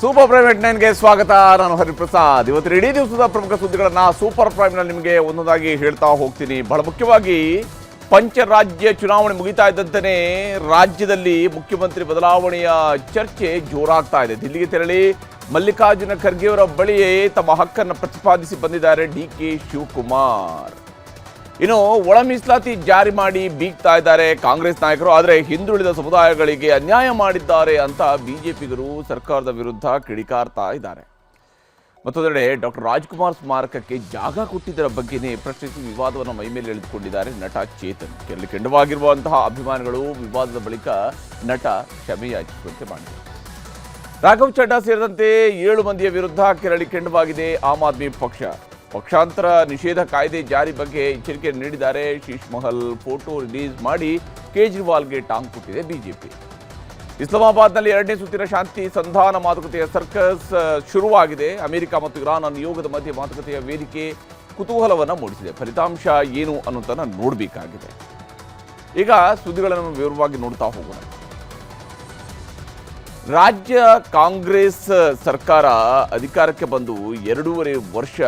Super prime net 9ಗೆ ಸ್ವಾಗತ. ನಾನು ಹರಿಪ್ರಸಾದ್. ಇವತ್ತು ಇಡೀ ದಿವಸದ ಪ್ರಮುಖ ಸುದ್ದಿಗಳನ್ನ ಸೂಪರ್ ಪ್ರೈಮ್ನಲ್ಲಿ ನಿಮಗೆ ಒಂದೊಂದಾಗಿ ಹೇಳ್ತಾ ಹೋಗ್ತೀನಿ. ಬಹಳ ಮುಖ್ಯವಾಗಿ ಪಂಚರಾಜ್ಯ ಚುನಾವಣೆ ಮುಗಿತಾ ಇದ್ದಂತೆಯೇ ರಾಜ್ಯದಲ್ಲಿ ಮುಖ್ಯಮಂತ್ರಿ ಬದಲಾವಣೆಯ ಚರ್ಚೆ ಜೋರಾಗ್ತಾ ಇದೆ. ದಿಲ್ಲಿಗೆ ತೆರಳಿ ಮಲ್ಲಿಕಾರ್ಜುನ ಖರ್ಗೆಯವರ ಬಳಿಯೇ ತಮ್ಮ ಹಕ್ಕನ್ನು ಪ್ರತಿಪಾದಿಸಿ ಬಂದಿದ್ದಾರೆ ಡಿಕೆ ಶಿವಕುಮಾರ್. ಇನ್ನು ಒಳ ಮೀಸಲಾತಿ ಜಾರಿ ಮಾಡಿ ಬೀಗ್ತಾ ಇದ್ದಾರೆ ಕಾಂಗ್ರೆಸ್ ನಾಯಕರು. ಆದರೆ ಹಿಂದುಳಿದ ಸಮುದಾಯಗಳಿಗೆ ಅನ್ಯಾಯ ಮಾಡಿದ್ದಾರೆ ಅಂತ ಬಿಜೆಪಿಗರು ಸರ್ಕಾರದ ವಿರುದ್ಧ ಕಿಡಿಕಾರ್ತಾ ಇದ್ದಾರೆ. ಮತ್ತೊಂದೆಡೆ ಡಾಕ್ಟರ್ ರಾಜ್ಕುಮಾರ್ ಸ್ಮಾರಕಕ್ಕೆ ಜಾಗ ಕೊಟ್ಟಿದ್ದರ ಬಗ್ಗೆನೇ ಪ್ರಶ್ನಿಸಿ ವಿವಾದವನ್ನು ಮೈಮೇಲೆ ಎಳೆದುಕೊಂಡಿದ್ದಾರೆ ನಟ ಚೇತನ್. ಕೆರಳಿ ಕೆಂಡವಾಗಿರುವಂತಹ ಅಭಿಮಾನಿಗಳು ವಿವಾದದ ಬಳಿಕ ನಟ ಕ್ಷಮೆಯಾಚಿಸುವಂತೆ ಮಾಡಿದರು. ರಾಘವ್ ಚಡ್ಡಾ ಸೇರಿದಂತೆ 7 ಮಂದಿಯ ವಿರುದ್ಧ ಕೆರಳಿ ಕೆಂಡವಾಗಿದೆ ಆಮ್ ಆದ್ಮಿ ಪಕ್ಷ. ಪಕ್ಷಾಂತರ ನಿಷೇಧ ಕಾಯ್ದೆ ಜಾರಿ ಬಗ್ಗೆ ಎಚ್ಚರಿಕೆ ನೀಡಿದ್ದಾರೆ. ಶೀಶ್ ಮಹಲ್ ಫೋಟೋ ರಿಲೀಸ್ ಮಾಡಿ ಕೇಜ್ರಿವಾಲ್ಗೆ ಟಾಂಗ್ ಕೊಟ್ಟಿದೆ ಬಿಜೆಪಿ. ಇಸ್ಲಾಮಾಬಾದ್ನಲ್ಲಿ 2ನೇ ಸುತ್ತಿನ ಶಾಂತಿ ಸಂಧಾನ ಮಾತುಕತೆಯ ಸರ್ಕಸ್ ಶುರುವಾಗಿದೆ. ಅಮೆರಿಕ ಮತ್ತು ಇರಾನ್ ನಿಯೋಗದ ಮಧ್ಯೆ ಮಾತುಕತೆಯ ವೇದಿಕೆ ಕುತೂಹಲವನ್ನು ಮೂಡಿಸಿದೆ. ಫಲಿತಾಂಶ ಏನು ಅನ್ನೋದನ್ನು ನೋಡಬೇಕಾಗಿದೆ. ಈಗ ಸುದ್ದಿಗಳನ್ನು ವಿವರವಾಗಿ ನೋಡ್ತಾ ಹೋಗೋಣ. ರಾಜ್ಯ ಕಾಂಗ್ರೆಸ್ ಸರ್ಕಾರ ಅಧಿಕಾರಕ್ಕೆ ಬಂದು 2.5 ವರ್ಷ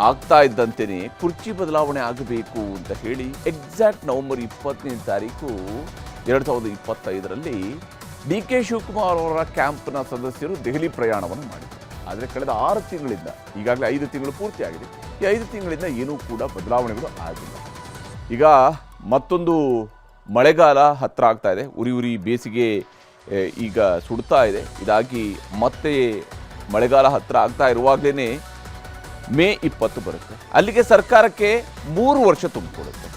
ಆಗ್ತಾ ಇದ್ದಂತೆಯೇ ಕುರ್ಚಿ ಬದಲಾವಣೆ ಆಗಬೇಕು ಅಂತ ಹೇಳಿ ಎಕ್ಸಾಕ್ಟ್ ನವೆಂಬರ್ 20ನೇ ತಾರೀಕು 2025ರಲ್ಲಿ ಡಿಕೆ ಶಿವಕುಮಾರ್ ಅವರ ಕ್ಯಾಂಪ್ನ ಸದಸ್ಯರು ದೆಹಲಿ ಪ್ರಯಾಣವನ್ನು ಮಾಡಿದರು. ಆದರೆ ಕಳೆದ 6 ತಿಂಗಳಿಂದ, ಈಗಾಗಲೇ 5 ತಿಂಗಳು ಪೂರ್ತಿಯಾಗಿದೆ, ಈ 5 ತಿಂಗಳಿಂದ ಏನೂ ಕೂಡ ಬದಲಾವಣೆಗಳು ಆಗಿಲ್ಲ. ಈಗ ಮತ್ತೊಂದು ಮಳೆಗಾಲ ಹತ್ತಿರ ಆಗ್ತಾ ಇದೆ. ಉರಿ ಬೇಸಿಗೆ ಈಗ ಸುಡ್ತಾ ಇದೆ. ಇದಾಗಿ ಮತ್ತೆ ಮಳೆಗಾಲ ಹತ್ತಿರ ಆಗ್ತಾ ಇರುವಾಗಲೇ ಮೇ 20 ಬರುತ್ತೆ. ಅಲ್ಲಿಗೆ ಸರ್ಕಾರಕ್ಕೆ 3 ವರ್ಷ ತುಂಬಿಕೊಡುತ್ತೆ.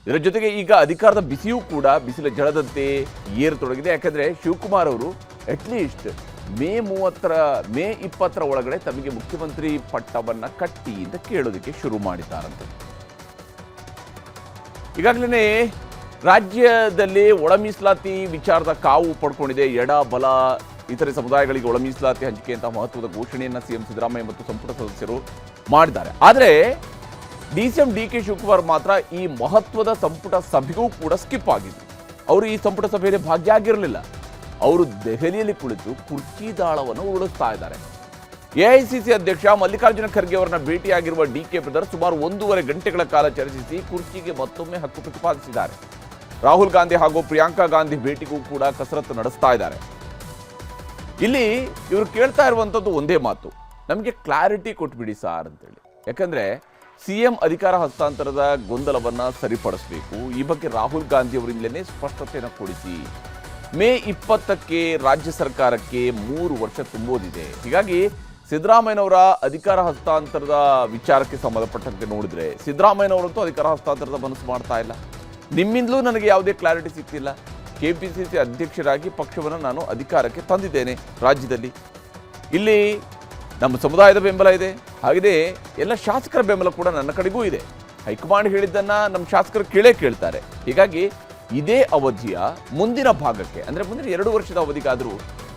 ಇದರ ಜೊತೆಗೆ ಈಗ ಅಧಿಕಾರದ ಬಿಸಿಯೂ ಕೂಡ ಬಿಸಿಲ ಜಳದಂತೆ ಏರತೊಡಗಿದೆ. ಯಾಕಂದರೆ ಶಿವಕುಮಾರ್ ಅವರು ಅಟ್ಲೀಸ್ಟ್ ಮೇ 20ರ ಒಳಗಡೆ ತಮಗೆ ಮುಖ್ಯಮಂತ್ರಿ ಪಟ್ಟವನ್ನು ಕಟ್ಟಿ ಅಂತ ಕೇಳೋದಕ್ಕೆ ಶುರು ಮಾಡಿದ್ದಾರಂತೆ. ಈಗಾಗಲೇ ರಾಜ್ಯದಲ್ಲಿ ಒಳ ಮೀಸಲಾತಿ ವಿಚಾರದ ಕಾವು ಪಡ್ಕೊಂಡಿದೆ. ಎಡ ಬಲ ಇತರೆ ಸಮುದಾಯಗಳಿಗೆ ಒಳ ಮೀಸಲಾತಿ ಹಂಚಿಕೆ ಅಂತ ಮಹತ್ವದ ಘೋಷಣೆಯನ್ನು ಸಿಎಂ ಸಿದ್ದರಾಮಯ್ಯ ಮತ್ತು ಸಂಪುಟ ಸದಸ್ಯರು ಮಾಡಿದ್ದಾರೆ. ಆದರೆ ಸಿಎಂ ಡಿಕೆ ಶಿವಕುಮಾರ್ ಮಾತ್ರ ಈ ಮಹತ್ವದ ಸಂಪುಟ ಸಭೆಗೂ ಕೂಡ ಸ್ಕಿಪ್ ಆಗಿದ್ರು. ಅವರು ಈ ಸಂಪುಟ ಸಭೆಯಲ್ಲಿ ಭಾಗಿಯಾಗಿರಲಿಲ್ಲ. ಅವರು ದೆಹಲಿಯಲ್ಲಿ ಕುಳಿತು ಕುರ್ಚಿ ದಾಳವನ್ನು ಉರುಳಿಸ್ತಾ ಇದ್ದಾರೆ. ಎಐಸಿಸಿ ಅಧ್ಯಕ್ಷ ಮಲ್ಲಿಕಾರ್ಜುನ ಖರ್ಗೆ ಅವರನ್ನ ಭೇಟಿಯಾಗಿರುವ ಡಿಕೆ ಬ್ರದರ್ ಸುಮಾರು 1.5 ಗಂಟೆಗಳ ಕಾಲ ಚರ್ಚಿಸಿ ಕುರ್ಚಿಗೆ ಮತ್ತೊಮ್ಮೆ ಹಕ್ಕು ಪ್ರತಿಪಾದಿಸಿದ್ದಾರೆ. ರಾಹುಲ್ ಗಾಂಧಿ ಹಾಗೂ ಪ್ರಿಯಾಂಕಾ ಗಾಂಧಿ ಭೇಟಿಗೂ ಕೂಡ ಕಸರತ್ತು ನಡೆಸ್ತಾ ಇದ್ದಾರೆ. ಇಲ್ಲಿ ಇವರು ಕೇಳ್ತಾ ಇರುವಂಥದ್ದು ಒಂದೇ ಮಾತು, ನಮಗೆ ಕ್ಲಾರಿಟಿ ಕೊಟ್ಬಿಡಿ ಸಾರ್ ಅಂತೇಳಿ. ಯಾಕಂದರೆ ಸಿಎಂ ಅಧಿಕಾರ ಹಸ್ತಾಂತರದ ಗೊಂದಲವನ್ನು ಸರಿಪಡಿಸಬೇಕು. ಈ ಬಗ್ಗೆ ರಾಹುಲ್ ಗಾಂಧಿ ಅವರಿಂದಲೇ ಸ್ಪಷ್ಟತೆಯನ್ನು ಕೊಡಿಸಿ. ಮೇ 20ಕ್ಕೆ ರಾಜ್ಯ ಸರ್ಕಾರಕ್ಕೆ 3 ವರ್ಷ ತುಂಬೋದಿದೆ. ಹೀಗಾಗಿ ಸಿದ್ದರಾಮಯ್ಯನವರ ಅಧಿಕಾರ ಹಸ್ತಾಂತರದ ವಿಚಾರಕ್ಕೆ ಸಂಬಂಧಪಟ್ಟಂತೆ ನೋಡಿದ್ರೆ ಸಿದ್ದರಾಮಯ್ಯನವರಂತೂ ಅಧಿಕಾರ ಹಸ್ತಾಂತರದ ಮನಸ್ಸು ಮಾಡ್ತಾ ಇಲ್ಲ. ನಿಮ್ಮಿಂದಲೂ ನನಗೆ ಯಾವುದೇ ಕ್ಲಾರಿಟಿ ಸಿಗ್ತಿಲ್ಲ. ಕೆಪಿಸಿಸಿ ಅಧ್ಯಕ್ಷರಾಗಿ ಪಕ್ಷವನ್ನು ನಾನು ಅಧಿಕಾರಕ್ಕೆ ತಂದಿದ್ದೇನೆ ರಾಜ್ಯದಲ್ಲಿ. ಇಲ್ಲಿ ನಮ್ಮ ಸಮುದಾಯದ ಬೆಂಬಲ ಇದೆ, ಹಾಗೆಯೇ ಎಲ್ಲ ಶಾಸಕರ ಬೆಂಬಲ ಕೂಡ ನನ್ನ ಕಡೆಗೂ ಇದೆ. ಹೈಕಮಾಂಡ್ ಹೇಳಿದ್ದನ್ನು ನಮ್ಮ ಶಾಸಕರು ಕೇಳ್ತಾರೆ. ಹೀಗಾಗಿ ಇದೇ ಅವಧಿಯ ಮುಂದಿನ ಭಾಗಕ್ಕೆ, ಅಂದರೆ ಮುಂದಿನ 2 ವರ್ಷದ ಅವಧಿಗಾದರೂ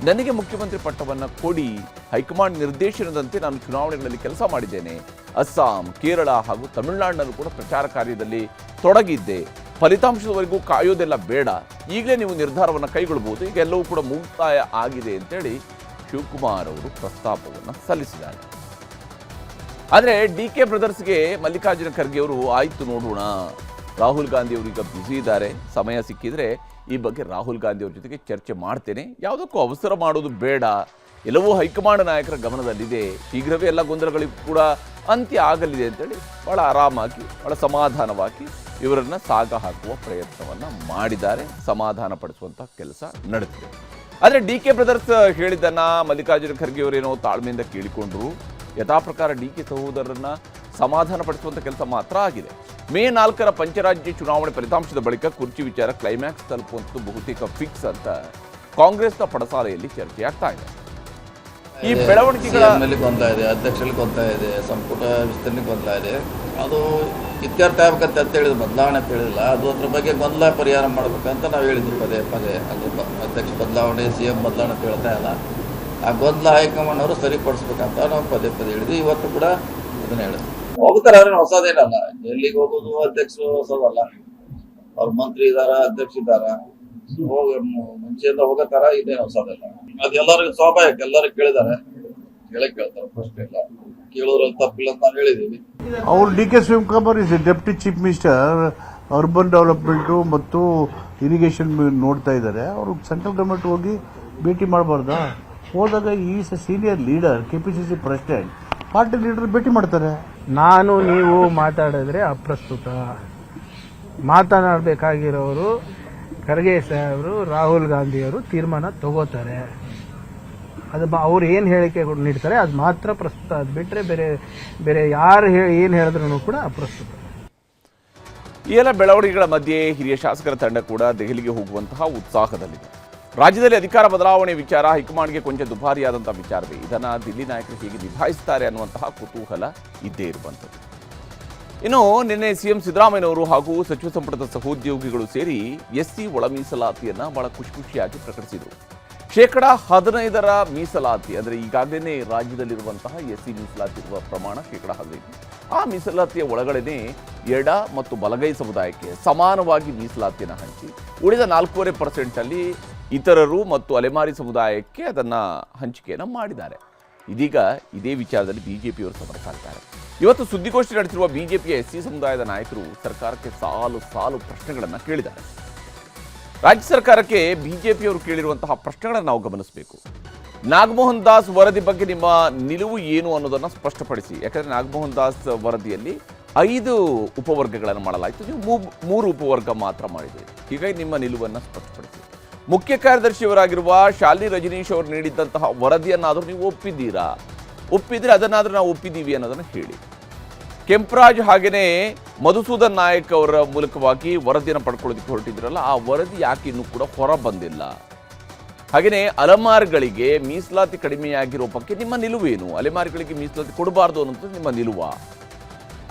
ನನಗೆ ಮುಖ್ಯಮಂತ್ರಿ ಪಟ್ಟವನ್ನು ಕೊಡಿ. ಹೈಕಮಾಂಡ್ ನಿರ್ದೇಶನದಂತೆ ನಾನು ಚುನಾವಣೆಗಳಲ್ಲಿ ಕೆಲಸ ಮಾಡಿದ್ದೇನೆ. ಅಸ್ಸಾಂ, ಕೇರಳ ಹಾಗೂ ತಮಿಳುನಾಡಿನಲ್ಲೂ ಕೂಡ ಪ್ರಚಾರ ಕಾರ್ಯದಲ್ಲಿ ತೊಡಗಿದ್ದೆ. ಫಲಿತಾಂಶದವರೆಗೂ ಕಾಯೋದೆಲ್ಲ ಬೇಡ, ಈಗಲೇ ನೀವು ನಿರ್ಧಾರವನ್ನು ಕೈಗೊಳ್ಳಬಹುದು. ಈಗ ಎಲ್ಲವೂ ಕೂಡ ಮುಕ್ತಾಯ ಆಗಿದೆ ಅಂತೇಳಿ ಶಿವಕುಮಾರ್ ಅವರು ಪ್ರಸ್ತಾಪವನ್ನು ಸಲ್ಲಿಸಿದ್ದಾರೆ. ಆದರೆ ಡಿಕೆ ಬ್ರದರ್ಸ್ಗೆ ಮಲ್ಲಿಕಾರ್ಜುನ ಖರ್ಗೆ ಅವರು ಆಯ್ತು ನೋಡೋಣ, ರಾಹುಲ್ ಗಾಂಧಿ ಅವರು ಈಗ ಬ್ಯುಸಿ ಇದ್ದಾರೆ, ಸಮಯ ಸಿಕ್ಕಿದ್ರೆ ಈ ಬಗ್ಗೆ ರಾಹುಲ್ ಗಾಂಧಿ ಅವ್ರ ಜೊತೆಗೆ ಚರ್ಚೆ ಮಾಡ್ತೇನೆ, ಯಾವುದಕ್ಕೂ ಅವಸರ ಮಾಡೋದು ಬೇಡ, ಎಲ್ಲವೂ ಹೈಕಮಾಂಡ್ ನಾಯಕರ ಗಮನದಲ್ಲಿದೆ, ಶೀಘ್ರವೇ ಎಲ್ಲ ಗೊಂದಲಗಳಿಗೂ ಕೂಡ ಅಂತ್ಯ ಆಗಲಿದೆ ಅಂತೇಳಿ ಭಾಳ ಆರಾಮಾಗಿ, ಭಾಳ ಸಮಾಧಾನವಾಗಿ ಇವರನ್ನು ಸಾಗ ಹಾಕುವ ಪ್ರಯತ್ನವನ್ನು ಮಾಡಿದ್ದಾರೆ. ಸಮಾಧಾನ ಪಡಿಸುವಂಥ ಕೆಲಸ ನಡೆದಿದೆ. ಆದರೆ ಡಿಕೆ ಬ್ರದರ್ಸ್ ಹೇಳಿದ್ದನ್ನು ಮಲ್ಲಿಕಾರ್ಜುನ ಖರ್ಗೆ ಅವರೇನೋ ತಾಳ್ಮೆಯಿಂದ ಕೇಳಿಕೊಂಡ್ರು. ಯಥಾಪ್ರಕಾರ ಡಿಕೆ ಸಹೋದರರನ್ನು ಸಮಾಧಾನ ಪಡಿಸುವಂಥ ಕೆಲಸ ಮಾತ್ರ ಆಗಿದೆ. ಮೇ 4ರ ಪಂಚರಾಜ್ಯ ಚುನಾವಣೆ ಫಲಿತಾಂಶದ ಬಳಿಕ ಕುರ್ಚಿ ವಿಚಾರ ಕ್ಲೈಮ್ಯಾಕ್ಸ್ ತಲುಪುವಂಥದ್ದು ಬಹುತೇಕ ಫಿಕ್ಸ್ ಅಂತ ಕಾಂಗ್ರೆಸ್ನ ಪಡಸಾಲೆಯಲ್ಲಿ ಚರ್ಚೆಯಾಗ್ತಾ ಇದೆ. ಈ ಬೆಳವಣಿಗೆಗಳ ಗೊಂದಲ ಇದೆ, ಅಧ್ಯಕ್ಷರಲ್ಲಿ ಗೊಂದಲ ಇದೆ, ಸಂಪುಟ ವಿಸ್ತರಣೆ ಗೊಂದಲ ಇದೆ. ಅದು ಇತ್ಯರ್ಥ ಆಗ್ಬೇಕಂತ ಹೇಳಿದ್ರು, ಬದಲಾವಣೆ ಅಂತ ಹೇಳಿಲ್ಲ. ಅದು ಅದ್ರ ಬಗ್ಗೆ ಗೊಂದಲ ಪರಿಹಾರ ಮಾಡಬೇಕಂತ ನಾವು ಹೇಳಿದ್ವಿ ಪದೇ ಪದೇ. ಅದು ಅಧ್ಯಕ್ಷ ಬದಲಾವಣೆ, ಸಿಎಂ ಬದಲಾವಣೆ ಅಂತ ಹೇಳ್ತಾ ಇಲ್ಲ. ಆ ಗೊಂದಲ ಹೈಕಮಾಂಡ್ ಅವರು ಸರಿಪಡಿಸ್ಬೇಕಂತ ನಾವು ಪದೇ ಪದೇ ಹೇಳಿದ್ವಿ. ಇವತ್ತು ಕೂಡ ಅದನ್ನ ಹೇಳಿದ್ವಿ. ಹೋಗ್ತಾರೆ, ಅವ್ರೇನು ಹೊಸದೇನಲ್ಲ. ಎಲ್ಲಿಗೆ ಹೋಗೋದು ಅಧ್ಯಕ್ಷರು ಹೊಸದಲ್ಲ. ಅವ್ರ ಮಂತ್ರಿ ಇದಾರ, ಅಧ್ಯಕ್ಷ ಇದ್ದಾರ, ಮುಂಚೆಯಿಂದ ಹೋಗತ್ತಾರ, ಇದೇನು ಹೊಸದಲ್ಲ. ಅದೆಲ್ಲರಿಗೂ ಸ್ವಾಭಾವಿಕ, ಎಲ್ಲರೂ ಕೇಳಿದ್ದಾರೆ, ಕೇಳ್ತಾರೆ, ಪ್ರಶ್ನೆ ಇಲ್ಲ, ಕೇಳೋದ್ರಲ್ಲಿ ತಪ್ಪಿಲ್ಲ ಅಂತ ನಾವು ಹೇಳಿದೀವಿ. ಅವ್ರು D K Shivakumar is deputy chief minister urban development ಮತ್ತು ಇರಿಗೇಷನ್ ನೋಡ್ತಾ ಇದ್ದಾರೆ. ಅವರು ಸೆಂಟ್ರಲ್ ಗವರ್ಮೆಂಟ್ ಹೋಗಿ ಭೇಟಿ ಮಾಡಬಾರ್ದಾ? ಹೋದಾಗ is A senior leader, KPCC president, party leader ಭೇಟಿ ಮಾಡ್ತಾರೆ. ನಾನು ನೀವು ಮಾತಾಡಿದ್ರೆ ಅಪ್ರಸ್ತುತ. ಮಾತನಾಡಬೇಕಾಗಿರೋರು ಖರ್ಗೆ ಸಾಹೇಬರು, ರಾಹುಲ್ ಗಾಂಧಿಯವರು ತೀರ್ಮಾನ ತಗೋತಾರೆ. ಅದು ಅವ್ರು ಏನು ಹೇಳಿಕೆ ನೀಡ್ತಾರೆ ಅದು ಮಾತ್ರ ಪ್ರಸ್ತುತ. ಅದು ಬಿಟ್ಟರೆ ಬೇರೆ ಯಾರು ಏನು ಹೇಳಿದ್ರು ಕೂಡ ಅಪ್ರಸ್ತುತ. ಈ ಎಲ್ಲ ಬೆಳವಣಿಗೆಗಳ ಮಧ್ಯೆ ಹಿರಿಯ ಶಾಸಕರ ತಂಡ ಕೂಡ ದೆಹಲಿಗೆ ಹೋಗುವಂತಹ ಉತ್ಸಾಹದಲ್ಲಿದೆ. ರಾಜ್ಯದಲ್ಲಿ ಅಧಿಕಾರ ಬದಲಾವಣೆ ವಿಚಾರ ಹೈಕಮಾಂಡ್ಗೆ ಕೊಂಚ ದುಬಾರಿಯಾದಂತಹ ವಿಚಾರವೇ. ಇದನ್ನು ದಿಲ್ಲಿ ನಾಯಕರು ಹೇಗೆ ನಿಭಾಯಿಸುತ್ತಾರೆ ಅನ್ನುವಂತಹ ಕುತೂಹಲ ಇದ್ದೇ ಇರುವಂಥದ್ದು. ಇನ್ನು ನಿನ್ನೆ ಸಿಎಂ ಸಿದ್ದರಾಮಯ್ಯನವರು ಹಾಗೂ ಸಚಿವ ಸಂಪುಟದ ಸಹೋದ್ಯೋಗಿಗಳು ಸೇರಿ ಎಸ್ಸಿ ಒಳ ಮೀಸಲಾತಿಯನ್ನು ಬಹಳ ಖುಷಿಯಾಗಿ ಪ್ರಕಟಿಸಿದರು. 15% ಮೀಸಲಾತಿ, ಅಂದರೆ ಈಗಾಗಲೇ ರಾಜ್ಯದಲ್ಲಿರುವಂತಹ ಎಸ್ಸಿ ಮೀಸಲಾತಿ ಇರುವ ಪ್ರಮಾಣ 15%. ಆ ಮೀಸಲಾತಿಯ ಒಳಗಡೆನೆ ಎಡ ಮತ್ತು ಬಲಗೈ ಸಮುದಾಯಕ್ಕೆ ಸಮಾನವಾಗಿ ಮೀಸಲಾತಿಯನ್ನು ಹಂಚಿ, ಉಳಿದ 4.5% ಇತರರು ಮತ್ತು ಅಲೆಮಾರಿ ಸಮುದಾಯಕ್ಕೆ ಅದನ್ನು ಹಂಚಿಕೆಯನ್ನು ಮಾಡಿದ್ದಾರೆ. ಇದೀಗ ಇದೇ ವಿಚಾರದಲ್ಲಿ ಬಿಜೆಪಿಯವರು ಸಮರ್ಥಿದ್ದಾರೆ. ಇವತ್ತು ಸುದ್ದಿಗೋಷ್ಠಿ ನಡೆಸಿರುವ ಬಿಜೆಪಿಯ ಎಸ್ಸಿ ಸಮುದಾಯದ ನಾಯಕರು ಸರ್ಕಾರಕ್ಕೆ ಸಾಲು ಪ್ರಶ್ನೆಗಳನ್ನು ಕೇಳಿದ್ದಾರೆ. ರಾಜ್ಯ ಸರ್ಕಾರಕ್ಕೆ ಬಿಜೆಪಿಯವರು ಕೇಳಿರುವಂತಹ ಪ್ರಶ್ನೆಗಳನ್ನು ನಾವು ಗಮನಿಸಬೇಕು. ನಾಗಮೋಹನ್ ದಾಸ್ ವರದಿ ಬಗ್ಗೆ ನಿಮ್ಮ ನಿಲುವು ಏನು ಅನ್ನೋದನ್ನು ಸ್ಪಷ್ಟಪಡಿಸಿ. ಯಾಕಂದರೆ ನಾಗಮೋಹನ್ ದಾಸ್ ವರದಿಯಲ್ಲಿ 5 ಉಪವರ್ಗಗಳನ್ನು ಮಾಡಲಾಯಿತು, ನೀವು 3 ಉಪವರ್ಗ ಮಾತ್ರ ಮಾಡಿದ್ದೀರಿ. ಹೀಗಾಗಿ ನಿಮ್ಮ ನಿಲುವನ್ನು ಸ್ಪಷ್ಟಪಡಿಸಿ. ಮುಖ್ಯ ಕಾರ್ಯದರ್ಶಿಯವರಾಗಿರುವ ಶಾಲಿನಿ ರಜನೀಶ್ ಅವರು ನೀಡಿದ್ದಂತಹ ವರದಿಯನ್ನಾದರೂ ನೀವು ಒಪ್ಪಿದ್ರೆ ಅದನ್ನಾದರೂ ನಾವು ಒಪ್ಪಿದ್ದೀವಿ ಅನ್ನೋದನ್ನು ಹೇಳಿ. ಕೆಂಪರಾಜ್ ಹಾಗೆಯೇ ಮಧುಸೂದನ್ ನಾಯಕ್ ಅವರ ಮೂಲಕವಾಗಿ ವರದಿಯನ್ನು ಪಡ್ಕೊಳ್ಳೋದಕ್ಕೆ ಹೊರಟಿದ್ರಲ್ಲ, ಆ ವರದಿ ಯಾಕೆ ಇನ್ನೂ ಕೂಡ ಹೊರ ಬಂದಿಲ್ಲ? ಹಾಗೆಯೇ ಅಲೆಮಾರಿಗಳಿಗೆ ಮೀಸಲಾತಿ ಕಡಿಮೆಯಾಗಿರೋ ಬಗ್ಗೆ ನಿಮ್ಮ ನಿಲುವೇನು? ಅಲೆಮಾರಿಗಳಿಗೆ ಮೀಸಲಾತಿ ಕೊಡಬಾರ್ದು ಅನ್ನೋದು ನಿಮ್ಮ ನಿಲುವ?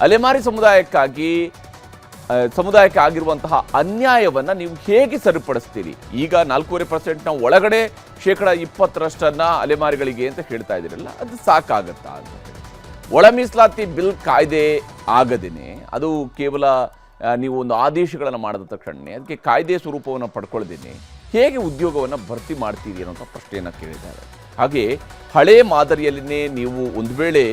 ಅಲೆಮಾರಿ ಸಮುದಾಯಕ್ಕೆ ಆಗಿರುವಂತಹ ಅನ್ಯಾಯವನ್ನು ನೀವು ಹೇಗೆ ಸರಿಪಡಿಸ್ತೀರಿ? ಈಗ 4.5% ಒಳಗಡೆ 20% ಅಲೆಮಾರಿಗಳಿಗೆ ಅಂತ ಹೇಳ್ತಾ ಇದ್ದೀರಲ್ಲ, ಅದು ಸಾಕಾಗತ್ತಾ ಅಂತ ಹೇಳಿ. ಒಳ ಮೀಸಲಾತಿ ಬಿಲ್ ಕಾಯ್ದೆ ಆಗದೇನೆ ಅದು ಕೇವಲ ನೀವು ಒಂದು ಆದೇಶಗಳನ್ನು ಮಾಡಿದ ತಕ್ಷಣ ಅದಕ್ಕೆ ಕಾಯ್ದೆ ಸ್ವರೂಪವನ್ನು ಪಡ್ಕೊಳ್ದೇನೆ ಹೇಗೆ ಉದ್ಯೋಗವನ್ನು ಭರ್ತಿ ಮಾಡ್ತೀರಿ ಅನ್ನೋಂಥ ಪ್ರಶ್ನೆಯನ್ನು ಕೇಳಿದ್ದಾರೆ. ಹಾಗೆ ಹಳೆ ಮಾದರಿಯಲ್ಲಿನೇ ನೀವು ಒಂದು ವೇಳೆ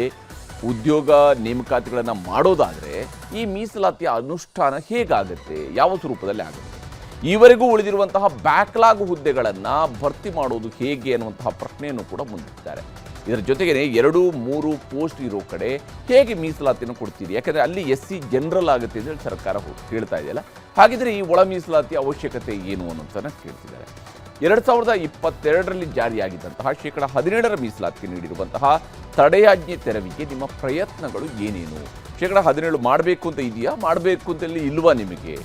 ಉದ್ಯೋಗ ನೇಮಕಾತಿಗಳನ್ನು ಮಾಡೋದಾದರೆ ಈ ಮೀಸಲಾತಿಯ ಅನುಷ್ಠಾನ ಹೇಗಾಗುತ್ತೆ, ಯಾವ ಸ್ವರೂಪದಲ್ಲಿ ಆಗುತ್ತೆ? ಈವರೆಗೂ ಉಳಿದಿರುವಂತಹ ಬ್ಯಾಕ್ಲಾಗ್ ಹುದ್ದೆಗಳನ್ನು ಭರ್ತಿ ಮಾಡೋದು ಹೇಗೆ ಅನ್ನುವಂತಹ ಪ್ರಶ್ನೆಯನ್ನು ಕೂಡ ಮುಂದಿಟ್ಟಿದ್ದಾರೆ. ಇದರ ಜೊತೆಗೆ 2-3 ಪೋಸ್ಟ್ ಇರೋ ಕಡೆ ಹೇಗೆ ಮೀಸಲಾತಿಯನ್ನು ಕೊಡ್ತೀರಿ? ಯಾಕಂದರೆ ಅಲ್ಲಿ SC ಜನರಲ್ ಆಗುತ್ತೆ ಅಂತ ಹೇಳಿ ಸರ್ಕಾರ ಹೇಳ್ತಾ ಇದೆಯಲ್ಲ, ಹಾಗಿದ್ರೆ ಈ ಒಳ ಮೀಸಲಾತಿ ಅವಶ್ಯಕತೆ ಏನು ಅನ್ನೋದನ್ನು ಕೇಳ್ತಿದ್ದಾರೆ. 2022ರಲ್ಲಿ ಜಾರಿಯಾಗಿದ್ದಂತಹ 17% ಮೀಸಲಾತಿಗೆ ನೀಡಿರುವಂತಹ ತಡೆಯಾಜ್ಞೆ ತೆರವಿಗೆ ನಿಮ್ಮ ಪ್ರಯತ್ನಗಳು ಏನೇನು? 17% ಮಾಡಬೇಕು ಅಂತ ಇದೆಯಾ, ಮಾಡಬೇಕು ಅಂತ ಇಲ್ವಾ ನಿಮಗೆ?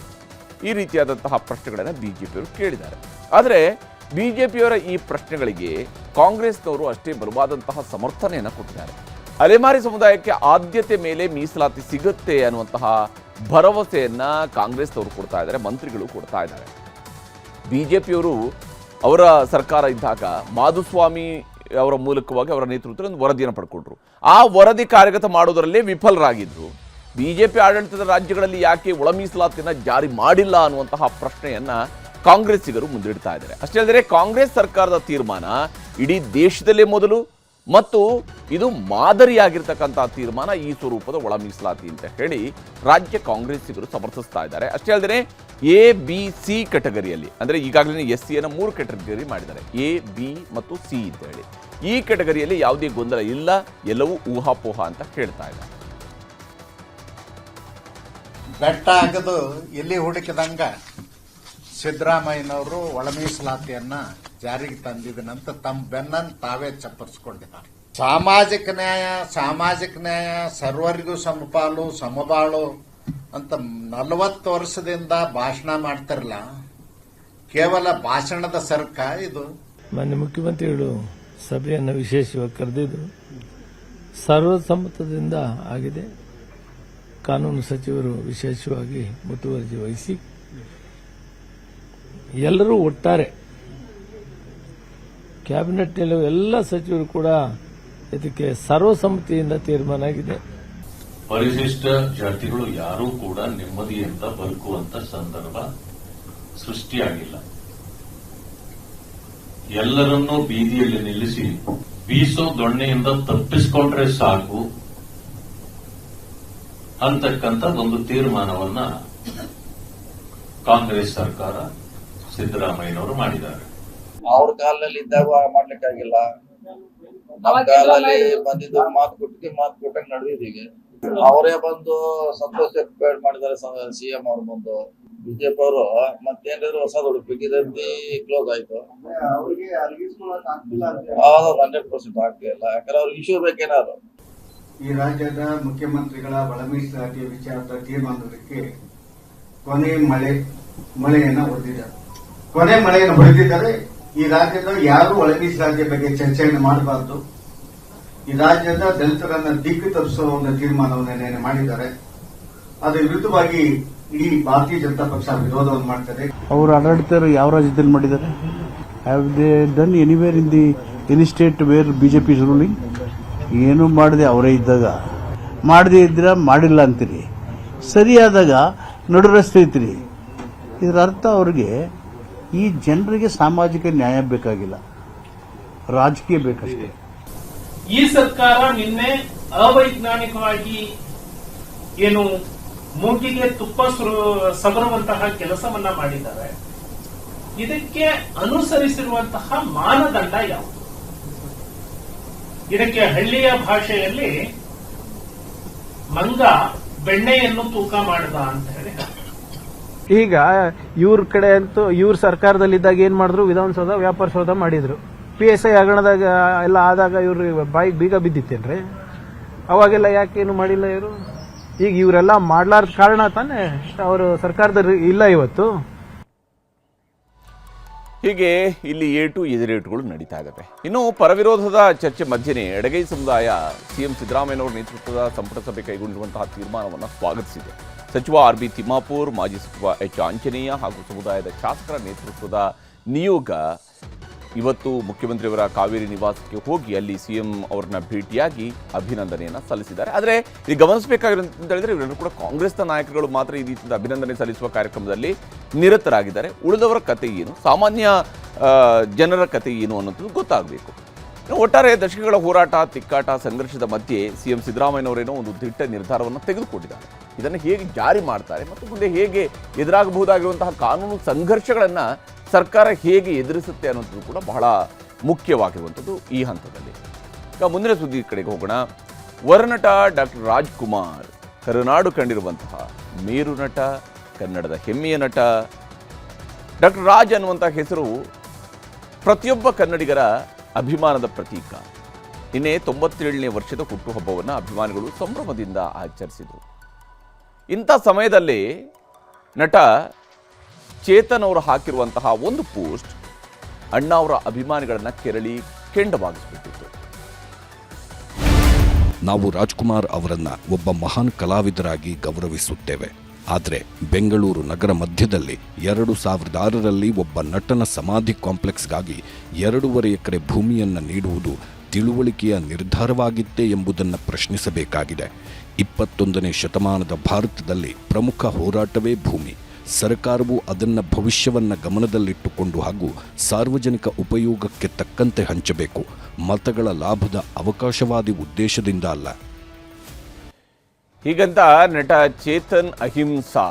ಈ ರೀತಿಯಾದಂತಹ ಪ್ರಶ್ನೆಗಳನ್ನು ಬಿಜೆಪಿಯವರು ಕೇಳಿದ್ದಾರೆ. ಆದರೆ ಬಿಜೆಪಿಯವರ ಈ ಪ್ರಶ್ನೆಗಳಿಗೆ ಕಾಂಗ್ರೆಸ್ನವರು ಅಷ್ಟೇ ಬಲವಾದಂತಹ ಸಮರ್ಥನೆಯನ್ನು ಕೊಟ್ಟಿದ್ದಾರೆ. ಅಲೆಮಾರಿ ಸಮುದಾಯಕ್ಕೆ ಆದ್ಯತೆ ಮೇಲೆ ಮೀಸಲಾತಿ ಸಿಗುತ್ತೆ ಅನ್ನುವಂತಹ ಭರವಸೆಯನ್ನ ಕಾಂಗ್ರೆಸ್ನವರು ಕೊಡ್ತಾ ಇದ್ದಾರೆ, ಮಂತ್ರಿಗಳು ಕೊಡ್ತಾ ಇದ್ದಾರೆ. ಬಿಜೆಪಿಯವರು ಅವರ ಸರ್ಕಾರ ಇದ್ದಾಗ ಮಾಧುಸ್ವಾಮಿ ಅವರ ಮೂಲಕವಾಗಿ ಅವರ ನೇತೃತ್ವದಲ್ಲಿ ಒಂದು ವರದಿಯನ್ನು ಪಡ್ಕೊಂಡ್ರು. ಆ ವರದಿ ಕಾರ್ಯಗತ ಮಾಡೋದರಲ್ಲೇ ವಿಫಲರಾಗಿದ್ರು. ಬಿಜೆಪಿ ಆಡಳಿತದ ರಾಜ್ಯಗಳಲ್ಲಿ ಯಾಕೆ ಒಳ ಮೀಸಲಾತಿಯನ್ನು ಜಾರಿ ಮಾಡಿಲ್ಲ ಅನ್ನುವಂತಹ ಪ್ರಶ್ನೆಯನ್ನ ಕಾಂಗ್ರೆಸ್ಸಿಗರು ಮುಂದಿಡ್ತಾ ಇದ್ದಾರೆ. ಅಷ್ಟೇ ಅಲ್ಲದೆ ಕಾಂಗ್ರೆಸ್ ಸರ್ಕಾರದ ತೀರ್ಮಾನ ಇಡೀ ದೇಶದಲ್ಲೇ ಮೊದಲು ಮತ್ತು ಇದು ಮಾದರಿಯಾಗಿರ್ತಕ್ಕಂಥ ತೀರ್ಮಾನ ಈ ಸ್ವರೂಪದ ಒಳ ಮೀಸಲಾತಿ ಅಂತ ಹೇಳಿ ರಾಜ್ಯ ಕಾಂಗ್ರೆಸ್ಸಿಗರು ಸಮರ್ಥಿಸ್ತಾ ಇದ್ದಾರೆ. ಅಷ್ಟೇ ಅಲ್ಲದೆ A-B-C ಕೆಟಗರಿಯಲ್ಲಿ, ಅಂದರೆ ಈಗಾಗಲೇ SCಯನ್ನು 3 ಕೆಟಗರಿ ಮಾಡಿದ್ದಾರೆ, A-B ಮತ್ತು C ಅಂತ ಹೇಳಿ. ಈ ಕೆಟಗರಿಯಲ್ಲಿ ಯಾವುದೇ ಗೊಂದಲ ಇಲ್ಲ, ಎಲ್ಲವೂ ಊಹಾಪೋಹ ಅಂತ ಹೇಳ್ತಾ ಇದ್ದಾರೆ. ಬೆಟ್ಟ ಆಗದು ಎಲ್ಲಿ ಹುಡುಕಿದಂಗ ಸಿದ್ದರಾಮಯ್ಯನವರು ಒಳ ಮೀಸಲಾತಿಯನ್ನ ಜಾರಿಗೆ ತಂದಿದ್ದನಂತ ತಮ್ಮ ಬೆನ್ನನ್ನು ತಾವೇ ಚಪ್ಪರಿಸಿಕೊಂಡಿದ್ದಾರೆ. ಸಾಮಾಜಿಕ ನ್ಯಾಯ ಸರ್ವರಿಗೂ ಸಮಪಾಲು ಸಮಬಾಳು ಅಂತ 40 ವರ್ಷದಿಂದ ಭಾಷಣ ಮಾಡ್ತಿರಲ್ಲ, ಕೇವಲ ಭಾಷಣದ ಸರ್ಕ ಇದು. ಮಾನ್ಯ ಮುಖ್ಯಮಂತ್ರಿಗಳು ಸಭೆಯನ್ನು ವಿಶೇಷವಾಗಿ ಕರೆದಿದ್ದು ಸರ್ವಸಮ್ಮತದಿಂದ ಆಗಿದೆ. ಕಾನೂನು ಸಚಿವರು ವಿಶೇಷವಾಗಿ ಮುತುವರ್ಜಿ ವಹಿಸಿ ಎಲ್ಲರೂ ಒಟ್ಟಾರೆ ಕ್ಯಾಬಿನೆಟ್ನಲ್ಲಿ ಎಲ್ಲ ಸಚಿವರು ಕೂಡ ಇದಕ್ಕೆ ಸರ್ವಸಮ್ಮತಿಯಿಂದ ತೀರ್ಮಾನ ಆಗಿದೆ. ಪರಿಶಿಷ್ಟ ಜಾತಿಗಳು ಯಾರೂ ಕೂಡ ನೆಮ್ಮದಿಯಿಂದ ಬದುಕುವಂತ ಸಂದರ್ಭ ಸೃಷ್ಟಿಯಾಗಿಲ್ಲ. ಎಲ್ಲರನ್ನೂ ಬೀದಿಯಲ್ಲಿ ನಿಲ್ಲಿಸಿ ಬೀಸೋ ದೊಣ್ಣೆಯಿಂದ ತಪ್ಪಿಸಿಕೊಂಡ್ರೆ ಸಾಕು ಅಂತಕ್ಕಂಥ ಒಂದು ತೀರ್ಮಾನವನ್ನ ಕಾಂಗ್ರೆಸ್ ಸರ್ಕಾರ ಸಿದ್ದರಾಮಯ್ಯನವರು ಮಾಡಿದ್ದಾರೆ. ಅವ್ರ ಕಾಲದಲ್ಲಿ ಇದ್ದಾಗ ಮಾಡ್ಲಿಕ್ಕಾಗಿಲ್ಲ, ನಮ್ಮ ಕಾಲದಲ್ಲಿ ಬಂದಿದ್ದು ಮಾತು ಕೊಟ್ಟಂಗೆ ನಡೆದಿದ್ದೀವಿ. ಅವರೇ ಬಂದು ಸಂತೋಷ ವ್ಯಕ್ತ ಮಾಡಿದ್ದಾರೆ ಸಿಎಂ ಅವ್ರು ಬಂದು. ಬಿಜೆಪಿ ಅವರು ಮತ್ತೇನಾದ್ರು ಹೊಸದು ಹುಡುಕ್ಬೇಕಿದಂತೆ ಕ್ಲೋಸ್ ಆಯ್ತು. 100% ಆಗ್ತಿಲ್ಲ, ಯಾಕಂದ್ರೆ ಅವ್ರಿಗೆ ಇಶ್ಯೂ ಬೇಕೇನಾದ್ರು. ಈ ರಾಜ್ಯದ ಮುಖ್ಯಮಂತ್ರಿಗಳ ಒಳ ಮೀಸಲಾತಿ ವಿಚಾರದ ತೀರ್ಮಾನಕ್ಕೆ ಕೊನೆ ಮಳೆಯನ್ನು ಹೊಡೆದಿದ್ದಾರೆ. ಈ ರಾಜ್ಯದ ಯಾರು ಒಳ ಮೀಸಲಾತಿಯ ಬಗ್ಗೆ ಚರ್ಚೆಯನ್ನು ಮಾಡಬಾರದು. ಈ ರಾಜ್ಯದ ದಲಿತರನ್ನ ದಿಕ್ಕು ತಪ್ಪಿಸುವ ಒಂದು ತೀರ್ಮಾನವನ್ನು ಮಾಡಿದ್ದಾರೆ. ಅದರ ವಿರುದ್ಧವಾಗಿ ಇಡೀ ಭಾರತೀಯ ಜನತಾ ಪಕ್ಷ ವಿರೋಧವನ್ನು ಮಾಡ್ತಾರೆ. ಅವರು ಆಡಳಿತ ಯಾವ ರಾಜ್ಯದಲ್ಲಿ ಮಾಡಿದ್ದಾರೆ? Have they done anywhere in the any state where BJP is ruling? ಏನು ಮಾಡದೆ ಅವರೇ ಇದ್ದಾಗ, ಮಾಡದೇ ಇದ್ರೆ ಮಾಡಿಲ್ಲ ಅಂತೀರಿ, ಸರಿಯಾದಾಗ ನಡು ರಸ್ತೆ ಐತ್ರಿ. ಇದರ ಅರ್ಥ ಅವ್ರಿಗೆ ಈ ಜನರಿಗೆ ಸಾಮಾಜಿಕ ನ್ಯಾಯ ಬೇಕಾಗಿಲ್ಲ, ರಾಜಕೀಯ ಬೇಕಷ್ಟೇ. ಈ ಸರ್ಕಾರ ನಿನ್ನೆ ಅವೈಜ್ಞಾನಿಕವಾಗಿ ಏನು ಮೂಗಿಗೆ ತುಪ್ಪ ಸವರುವಂತಹ ಕೆಲಸವನ್ನ ಮಾಡಿದ್ದಾರೆ. ಇದಕ್ಕೆ ಅನುಸರಿಸಿರುವಂತಹ ಮಾನದಂಡ ಯಾವುದು? ಇದಕ್ಕೆ ಹಳ್ಳಿಯ ಭಾಷೆಯಲ್ಲಿ ಮಂಗ ಬೆಣ್ಣೆಯನ್ನು ತೂಕ ಮಾಡಿದ ಅಂತ ಹೇಳಿ. ಈಗ ಇವ್ರ ಕಡೆ ಅಂತೂ ಇವ್ರ ಸರ್ಕಾರದಲ್ಲಿದ್ದಾಗ ಏನ್ ಮಾಡಿದ್ರು, ವಿಧಾನಸೌಧ ವ್ಯಾಪಾರ ಸೌಧ ಮಾಡಿದ್ರು. PSI ಹಗರಣದಾಗ ಎಲ್ಲ ಆದಾಗ ಇವ್ರು ಬಾಯಿಗೆ ಬೀಗ ಬಿದ್ದಿತ್ತೇನ್ರಿ? ಅವಾಗೆಲ್ಲ ಯಾಕೇನು ಮಾಡಿಲ್ಲ ಇವರು? ಈಗ ಇವರೆಲ್ಲ ಮಾಡ್ಲಾರ್ದ ಕಾರಣ ತಾನೇ ಅವರು ಸರ್ಕಾರದಲ್ಲಿ ಇಲ್ಲ ಇವತ್ತು. ಹೀಗೆ ಇಲ್ಲಿ ಏಟು ಎದುರೇಟುಗಳು ನಡೀತಾ ಇದ್ದಾವೆ. ಇನ್ನು ಪರವಿರೋಧದ ಚರ್ಚೆ ಮಧ್ಯೆನೇ ಎಡಗೈ ಸಮುದಾಯ ಸಿಎಂ ಸಿದ್ದರಾಮಯ್ಯನವರ ನೇತೃತ್ವದ ಸಂಪುಟ ಸಭೆ ಕೈಗೊಂಡಿರುವಂತಹ ತೀರ್ಮಾನವನ್ನು ಸ್ವಾಗತಿಸಿದೆ. ಸಚಿವ RB ತಿಮ್ಮಾಪುರ್, ಮಾಜಿ ಸಚಿವ H ಆಂಜನೇಯ ಹಾಗೂ ಸಮುದಾಯದ ಶಾಸಕರ ನೇತೃತ್ವದ ನಿಯೋಗ ಇವತ್ತು ಮುಖ್ಯಮಂತ್ರಿಯವರ ಕಾವೇರಿ ನಿವಾಸಕ್ಕೆ ಹೋಗಿ ಅಲ್ಲಿ ಸಿಎಂ ಅವರನ್ನ ಭೇಟಿಯಾಗಿ ಅಭಿನಂದನೆಯನ್ನು ಸಲ್ಲಿಸಿದ್ದಾರೆ. ಆದರೆ ಇದು ಗಮನಿಸಬೇಕಾಗಿರೋದು ಅಂತ ಹೇಳಿದ್ರೆ, ಇವರೆಲ್ಲರೂ ಕೂಡ ಕಾಂಗ್ರೆಸ್ನ ನಾಯಕರುಗಳು ಮಾತ್ರ ಈ ರೀತಿಯ ಅಭಿನಂದನೆ ಸಲ್ಲಿಸುವ ಕಾರ್ಯಕ್ರಮದಲ್ಲಿ ನಿರತರಾಗಿದ್ದಾರೆ. ಉಳಿದವರ ಕತೆ ಏನು, ಸಾಮಾನ್ಯ ಜನರ ಕತೆ ಏನು ಅನ್ನೋದು ಗೊತ್ತಾಗಬೇಕು. ಒಟ್ಟಾರೆ ದಶಕಗಳ ಹೋರಾಟ, ತಿಕ್ಕಾಟ, ಸಂಘರ್ಷದ ಮಧ್ಯೆ ಸಿಎಂ ಸಿದ್ದರಾಮಯ್ಯನವರೇನೋ ಒಂದು ದಿಟ್ಟ ನಿರ್ಧಾರವನ್ನು ತೆಗೆದುಕೊಂಡಿದ್ದಾರೆ. ಇದನ್ನು ಹೇಗೆ ಜಾರಿ ಮಾಡ್ತಾರೆ ಮತ್ತು ಮುಂದೆ ಹೇಗೆ ಎದುರಾಗಬಹುದಾಗಿರುವಂತಹ ಕಾನೂನು ಸಂಘರ್ಷಗಳನ್ನು ಸರ್ಕಾರ ಹೇಗೆ ಎದುರಿಸುತ್ತೆ ಅನ್ನೋದು ಕೂಡ ಬಹಳ ಮುಖ್ಯವಾಗಿರುವಂಥದ್ದು ಈ ಹಂತದಲ್ಲಿ. ಈಗ ಮುಂದಿನ ಸುದ್ದಿ ಕಡೆಗೆ ಹೋಗೋಣ. ವರನಟ ಡಾಕ್ಟರ್ ರಾಜ್ಕುಮಾರ್ ಕರುನಾಡು ಕಂಡಿರುವಂತಹ ಮೇರು ನಟ, ಕನ್ನಡದ ಹೆಮ್ಮೆಯ ನಟ. ಡಾಕ್ಟರ್ ರಾಜ್ ಅನ್ನುವಂಥ ಹೆಸರು ಪ್ರತಿಯೊಬ್ಬ ಕನ್ನಡಿಗರ ಅಭಿಮಾನದ ಪ್ರತೀಕ. ನಿನ್ನೆ 97ನೇ ವರ್ಷದ ಹುಟ್ಟುಹಬ್ಬವನ್ನು ಅಭಿಮಾನಿಗಳು ಸಂಭ್ರಮದಿಂದ ಆಚರಿಸಿದರು. ಇಂಥ ಸಮಯದಲ್ಲಿ ನಟ ಚೇತನ್ ಅವರು ಹಾಕಿರುವಂತಹ ಒಂದು ಪೋಸ್ಟ್ ಅಣ್ಣ ಅವರ ಅಭಿಮಾನಿಗಳನ್ನ ಕೆರಳಿ ಕೆಂಡವಾಗಿಸಿಬಿಟ್ಟಿತ್ತು. ನಾವು ರಾಜ್ಕುಮಾರ್ ಅವರನ್ನ ಒಬ್ಬ ಮಹಾನ್ ಕಲಾವಿದರಾಗಿ ಗೌರವಿಸುತ್ತೇವೆ. ಆದರೆ ಬೆಂಗಳೂರು ನಗರ ಮಧ್ಯದಲ್ಲಿ 2006ರಲ್ಲಿ ಒಬ್ಬ ನಟನ ಸಮಾಧಿ ಕಾಂಪ್ಲೆಕ್ಸ್ಗಾಗಿ 2.5 ಎಕರೆ ಭೂಮಿಯನ್ನು ನೀಡುವುದು ತಿಳುವಳಿಕೆಯ ನಿರ್ಧಾರವಾಗಿತ್ತೇ ಎಂಬುದನ್ನು ಪ್ರಶ್ನಿಸಬೇಕಾಗಿದೆ. 21ನೇ ಶತಮಾನದ ಭಾರತದಲ್ಲಿ ಪ್ರಮುಖ ಹೋರಾಟವೇ ಭೂಮಿ. ಸರ್ಕಾರವು ಅದನ್ನು ಭವಿಷ್ಯವನ್ನು ಗಮನದಲ್ಲಿಟ್ಟುಕೊಂಡು ಹಾಗೂ ಸಾರ್ವಜನಿಕ ಉಪಯೋಗಕ್ಕೆ ತಕ್ಕಂತೆ ಹಂಚಬೇಕು, ಮತಗಳ ಲಾಭದ ಅವಕಾಶವಾದಿ ಉದ್ದೇಶದಿಂದ ಅಲ್ಲ. ಹೀಗಂತ ನಟ ಚೇತನ್ ಅಹಿಂಸಾ